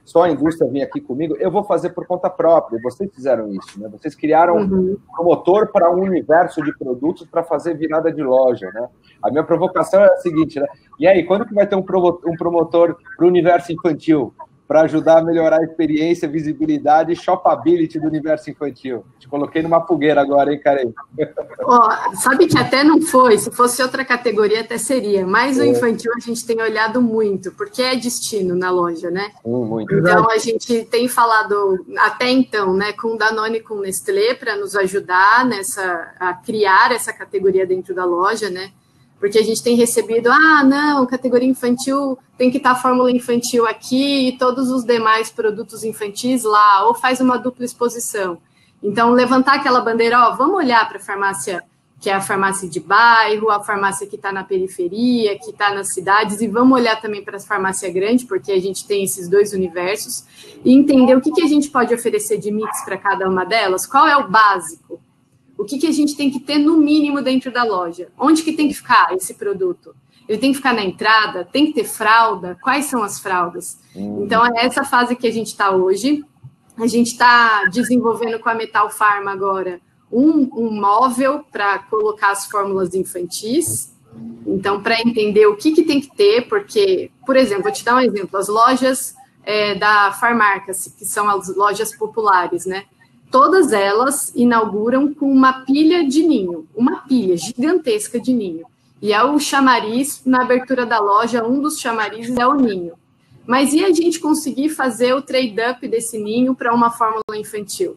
só a indústria vir aqui comigo, eu vou fazer por conta própria. E vocês fizeram isso, né? Vocês criaram um promotor para um universo de produtos para fazer virada de loja, né? A minha provocação é a seguinte, né? E aí, quando que vai ter um promotor para o universo infantil? Para ajudar a melhorar a experiência, visibilidade e shopability do universo infantil. Te coloquei numa fogueira agora, hein, Karen? Sabe que até não foi, se fosse outra categoria até seria, mas o infantil a gente tem olhado muito, porque é destino na loja, né? Muito. Então a gente tem falado até então, né, com Danone e com Nestlé para nos ajudar a criar essa categoria dentro da loja, né? Porque a gente tem recebido, não, categoria infantil, tem que estar a fórmula infantil aqui e todos os demais produtos infantis lá, ou faz uma dupla exposição. Então, levantar aquela bandeira, vamos olhar para a farmácia, que é a farmácia de bairro, a farmácia que está na periferia, que está nas cidades, e vamos olhar também para a farmácia grande, porque a gente tem esses dois universos, e entender o que a gente pode oferecer de mix para cada uma delas, qual é o básico. O que a gente tem que ter no mínimo dentro da loja? Onde que tem que ficar esse produto? Ele tem que ficar na entrada? Tem que ter fralda? Quais são as fraldas? Então, é essa fase que a gente está hoje. A gente está desenvolvendo com a Metal Pharma agora um móvel para colocar as fórmulas infantis. Então, para entender o que tem que ter, porque, por exemplo, vou te dar um exemplo. As lojas da Farmácia, que são as lojas populares, né? Todas elas inauguram com uma pilha de ninho, uma pilha gigantesca de ninho. E é o chamariz, na abertura da loja, um dos chamarizes é o ninho. Mas e a gente conseguir fazer o trade-up desse ninho para uma fórmula infantil?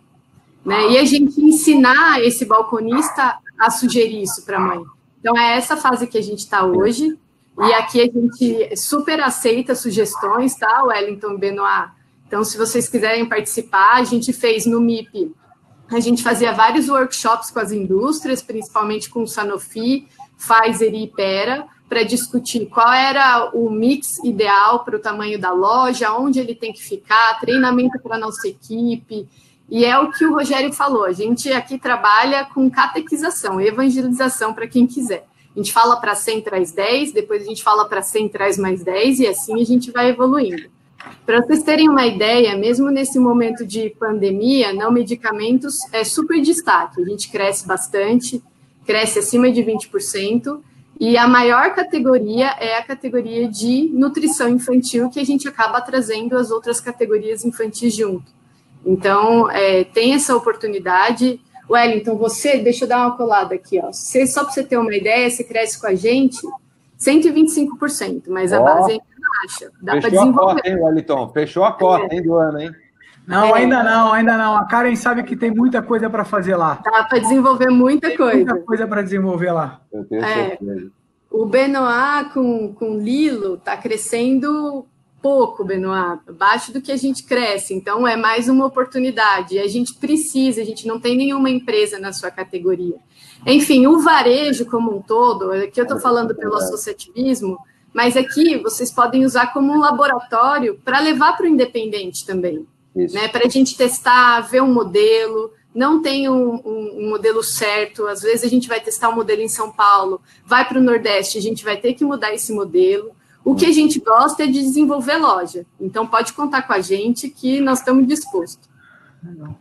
Né? E a gente ensinar esse balconista a sugerir isso para a mãe. Então, é essa fase que a gente está hoje. E aqui a gente super aceita sugestões, tá, Wellington e Benoit? Então, se vocês quiserem participar, a gente fez no MIP, a gente fazia vários workshops com as indústrias, principalmente com Sanofi, Pfizer e Ipera, para discutir qual era o mix ideal para o tamanho da loja, onde ele tem que ficar, treinamento para a nossa equipe. E é o que o Rogério falou, a gente aqui trabalha com catequização, evangelização para quem quiser. A gente fala para 100 traz 10, depois a gente fala para 100 traz mais 10, e assim a gente vai evoluindo. Para vocês terem uma ideia, mesmo nesse momento de pandemia, não medicamentos é super destaque. A gente cresce bastante, cresce acima de 20%, e a maior categoria é a categoria de nutrição infantil, que a gente acaba trazendo as outras categorias infantis junto. Então, tem essa oportunidade. Wellington, deixa eu dar uma colada aqui, ó. Só para você ter uma ideia, você cresce com a gente 125%, mas a base ainda baixa. Dá para desenvolver. Fechou a cota, hein, Wellington? Fechou a cota, hein, do ano, hein? Não, ainda não. A Karen sabe que tem muita coisa para fazer lá. Dá para desenvolver muita coisa. Muita coisa para desenvolver lá. Eu tenho certeza. O Benoit com Lilo está crescendo pouco, Benoit, abaixo do que a gente cresce. Então, é mais uma oportunidade. A gente não tem nenhuma empresa na sua categoria. Enfim, o varejo como um todo, aqui eu estou falando pelo associativismo, mas aqui vocês podem usar como um laboratório para levar para o independente também. Né, para a gente testar, ver um modelo, não tem um modelo certo, às vezes a gente vai testar um modelo em São Paulo, vai para o Nordeste, a gente vai ter que mudar esse modelo. O que a gente gosta é de desenvolver loja, então pode contar com a gente que nós estamos dispostos.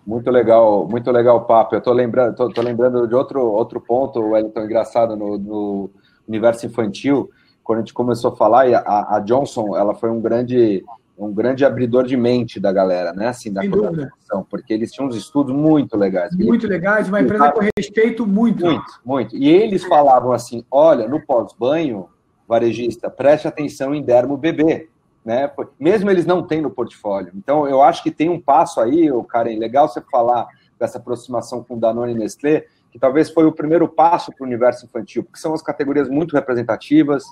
Muito legal o papo. Eu estou lembrando de outro ponto, Wellington, engraçado no universo infantil, quando a gente começou a falar, a Johnson, ela foi um grande abridor de mente da galera, né? Assim, da comunicação, porque eles tinham uns estudos muito legais. Muito legais, uma empresa que eu respeito muito. Muito. E eles falavam assim, olha, no pós-banho, varejista, preste atenção em dermo bebê, né? Mesmo eles não têm no portfólio. Então, eu acho que tem um passo aí, Karen, legal você falar dessa aproximação com Danone e Nestlé, que talvez foi o primeiro passo para o universo infantil, porque são as categorias muito representativas,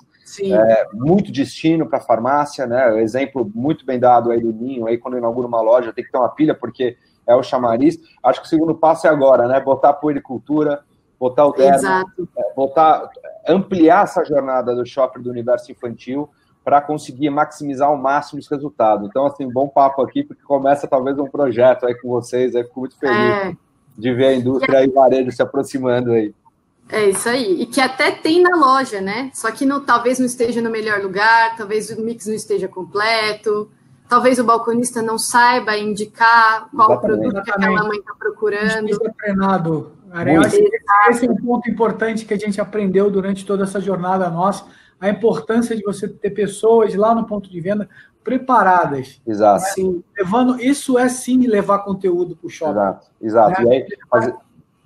muito destino para a farmácia, né? O exemplo muito bem dado aí do Ninho, aí quando inaugura uma loja tem que ter uma pilha, porque é o chamariz. Acho que o segundo passo é agora, né? Botar a puericultura, botar o dermo, ampliar essa jornada do shopper do universo infantil para conseguir maximizar ao máximo os resultados. Então, assim, bom papo aqui, porque começa talvez um projeto aí com vocês, aí fico muito feliz de ver a indústria e o varejo se aproximando aí. É isso aí. E que até tem na loja, né? Só que talvez não esteja no melhor lugar, talvez o mix não esteja completo, talvez o balconista não saiba indicar qual o produto que aquela mãe está procurando. Treinado. Esse é um ponto importante que a gente aprendeu durante toda essa jornada nossa, a importância de você ter pessoas lá no ponto de venda preparadas. Exato. Isso é sim levar conteúdo para o shopping. Exato. Né? E aí,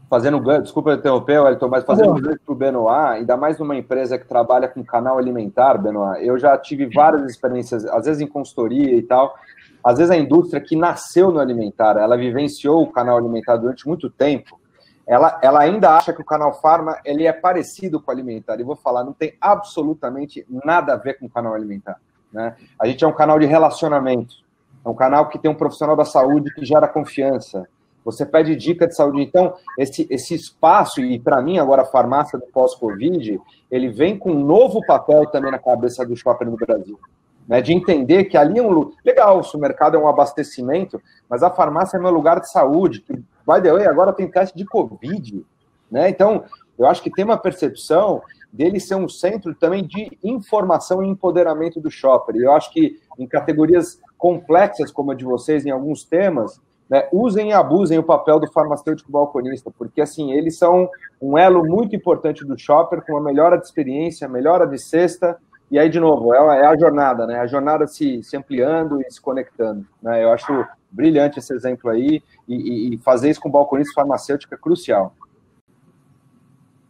fazendo ganho, desculpa interromper, Wellington, mas fazendo ganho para o Benoit, ainda mais numa empresa que trabalha com canal alimentar, Benoit, eu já tive várias experiências, às vezes em consultoria e tal, às vezes a indústria que nasceu no alimentar, ela vivenciou o canal alimentar durante muito tempo, ela ainda acha que o canal Farma ele é parecido com o alimentar, e vou falar, não tem absolutamente nada a ver com o canal alimentar. Né? A gente é um canal de relacionamento, é um canal que tem um profissional da saúde que gera confiança, você pede dica de saúde. Então, esse espaço, e para mim agora a farmácia do pós-Covid, ele vem com um novo papel também na cabeça do shopper no Brasil, né? De entender que ali é um... Legal, o supermercado é um abastecimento, mas a farmácia é meu lugar de saúde, que, by the way, agora tem teste de Covid, né? Então, eu acho que tem uma percepção dele ser um centro também de informação e empoderamento do shopper. E eu acho que em categorias complexas como a de vocês, em alguns temas, né, usem e abusem o papel do farmacêutico balconista, porque assim, eles são um elo muito importante do shopper, com uma melhora de experiência, melhora de cesta, e aí, de novo, é a jornada, né? A jornada se ampliando e se conectando. Né? Eu acho brilhante esse exemplo aí, e fazer isso com o balconista farmacêutico é crucial.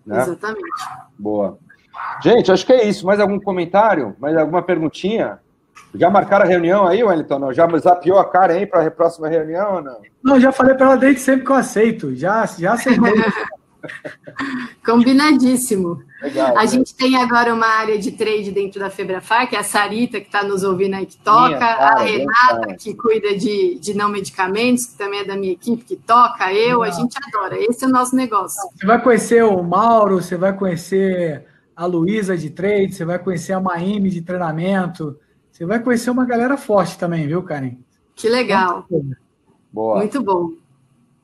Né? Exatamente. Boa. Gente, acho que é isso. Mais algum comentário? Mais alguma perguntinha? Já marcaram a reunião aí, Wellington? Não? Já zapiou a cara aí para a próxima reunião ou não? Não, já falei para ela desde sempre que eu aceito. Já aceitei. Combinadíssimo. Legal, a gente tem agora uma área de trade dentro da Febrafar, que é a Sarita, que está nos ouvindo aí, que toca, a Renata, que cuida de não medicamentos, que também é da minha equipe, que toca, a gente adora. Esse é o nosso negócio. Você vai conhecer o Mauro, você vai conhecer a Luísa de trade, você vai conhecer a Maime de treinamento, você vai conhecer uma galera forte também, viu, Karen? Que legal. Boa. Muito bom.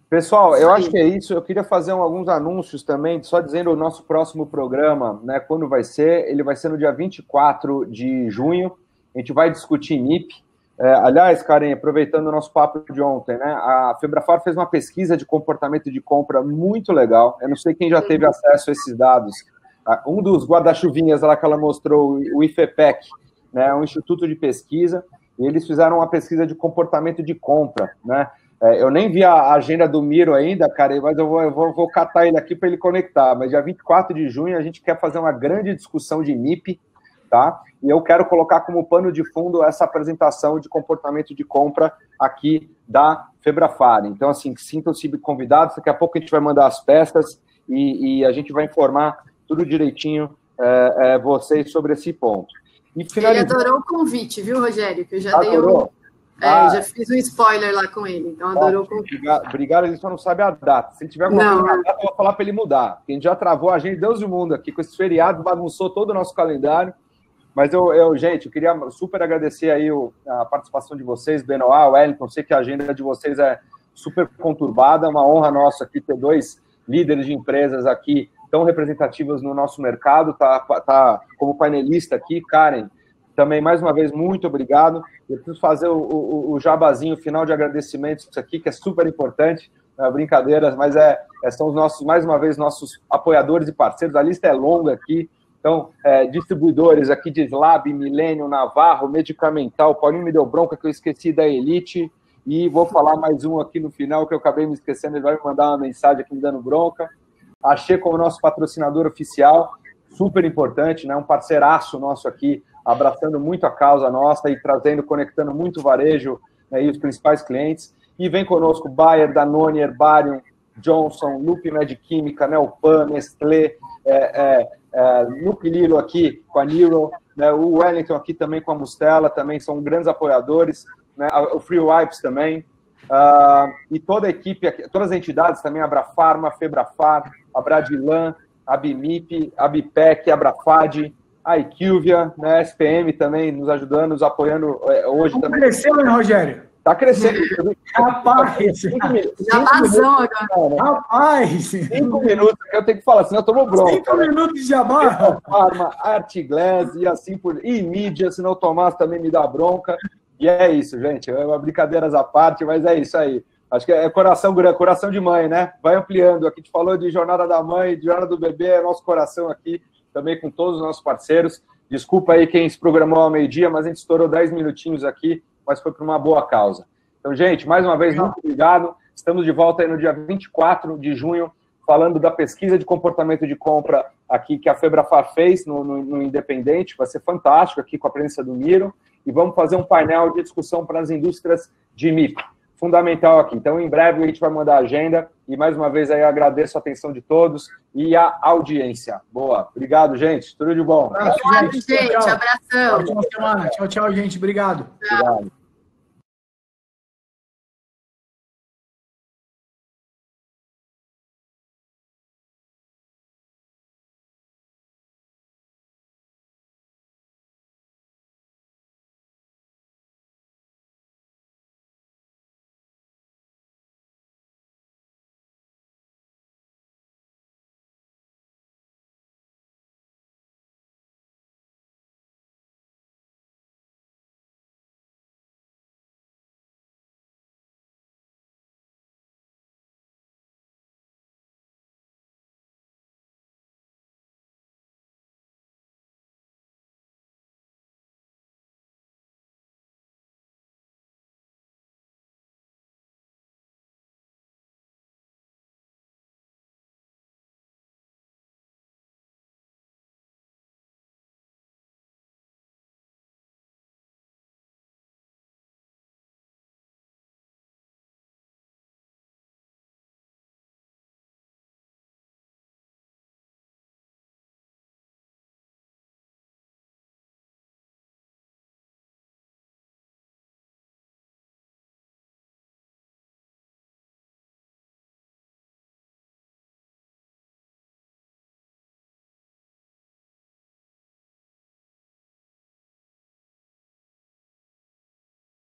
Pessoal, eu acho que é isso. Eu queria fazer alguns anúncios também, só dizendo o nosso próximo programa, né, quando vai ser. Ele vai ser no dia 24 de junho. A gente vai discutir NIP. Aliás, Karen, aproveitando o nosso papo de ontem, né, a Febrafar fez uma pesquisa de comportamento de compra muito legal. Eu não sei quem já teve acesso a esses dados. Um dos guarda-chuvinhas lá que ela mostrou, o IFEPEC, né, um instituto de pesquisa, e eles fizeram uma pesquisa de comportamento de compra, né? Eu nem vi a agenda do Miro ainda, cara, mas eu vou catar ele aqui para ele conectar. Mas dia 24 de junho a gente quer fazer uma grande discussão de MIP, tá? E eu quero colocar como pano de fundo essa apresentação de comportamento de compra aqui da Febrafar. Então, assim, sintam-se convidados. Daqui a pouco a gente vai mandar as peças e a gente vai informar tudo direitinho vocês sobre esse ponto. E ele adorou o convite, viu, Rogério? Que eu já dei já fiz um spoiler lá com ele, então adorou o convite. Obrigado, ele só não sabe a data. Se ele tiver alguma data, eu vou falar para ele mudar. Porque a gente já travou a gente, Deus e o mundo aqui, com esses feriados, bagunçou todo o nosso calendário. Mas gente, eu queria super agradecer aí a participação de vocês, Benoit, Wellington. Sei que a agenda de vocês é super conturbada, uma honra nossa aqui ter 2 líderes de empresas aqui tão representativas no nosso mercado, tá como painelista aqui, Karen. Também, mais uma vez, muito obrigado. Eu preciso fazer o jabazinho final de agradecimentos aqui, que é super importante, brincadeiras, mas são os nossos, mais uma vez, nossos apoiadores e parceiros. A lista é longa aqui. Então, distribuidores aqui de Slab, Millennium, Navarro, Medicamental, Paulinho me deu bronca que eu esqueci da Elite, e vou falar mais um aqui no final, que eu acabei me esquecendo, ele vai me mandar uma mensagem aqui me dando bronca. Achei como nosso patrocinador oficial, super importante, né? Um parceiraço nosso aqui, abraçando muito a causa nossa e conectando muito o varejo, né, e os principais clientes. E vem conosco Bayer, Danone, Herbarium, Johnson, Lupe Medquímica, Neopan, Nestlé, Nuclilo aqui com a Nero, né, o Wellington aqui também com a Mustela, também são grandes apoiadores, né, o Free Wipes também, e toda a equipe, todas as entidades também, a Abrafarma, a Febrafar, a Bradilan, a BIMIP, a BIPEC, a Abrafad, a IQVIA, né, a SPM também nos ajudando, nos apoiando hoje também. Cresceu, hein, Rogério? Tá crescendo. Rapaz! Já vazou agora. Rapaz! 5 minutos, eu tenho que falar, senão eu tomo bronca. 5 minutos de jabá? Farma, Artiglass e assim por... E mídia, senão o Tomás também me dá bronca. E é isso, gente. Brincadeiras à parte, mas é isso aí. Acho que é coração grande, coração de mãe, né? Vai ampliando. Aqui a gente falou de Jornada da Mãe, de Jornada do Bebê, é nosso coração aqui, também com todos os nossos parceiros. Desculpa aí quem se programou ao meio-dia, mas a gente estourou 10 minutinhos aqui, mas foi por uma boa causa. Então, gente, mais uma vez, muito obrigado. Estamos de volta aí no dia 24 de junho, falando da pesquisa de comportamento de compra aqui que a Febrafar fez no Independente. Vai ser fantástico aqui com a presença do Miro. E vamos fazer um painel de discussão para as indústrias de MIP. Fundamental aqui. Então, em breve, a gente vai mandar a agenda. E, mais uma vez, aí, eu agradeço a atenção de todos e a audiência. Boa. Obrigado, gente. Tudo de bom. Obrigado, gente. Abração. Boa semana. Tchau, tchau, gente. Obrigado. Obrigado.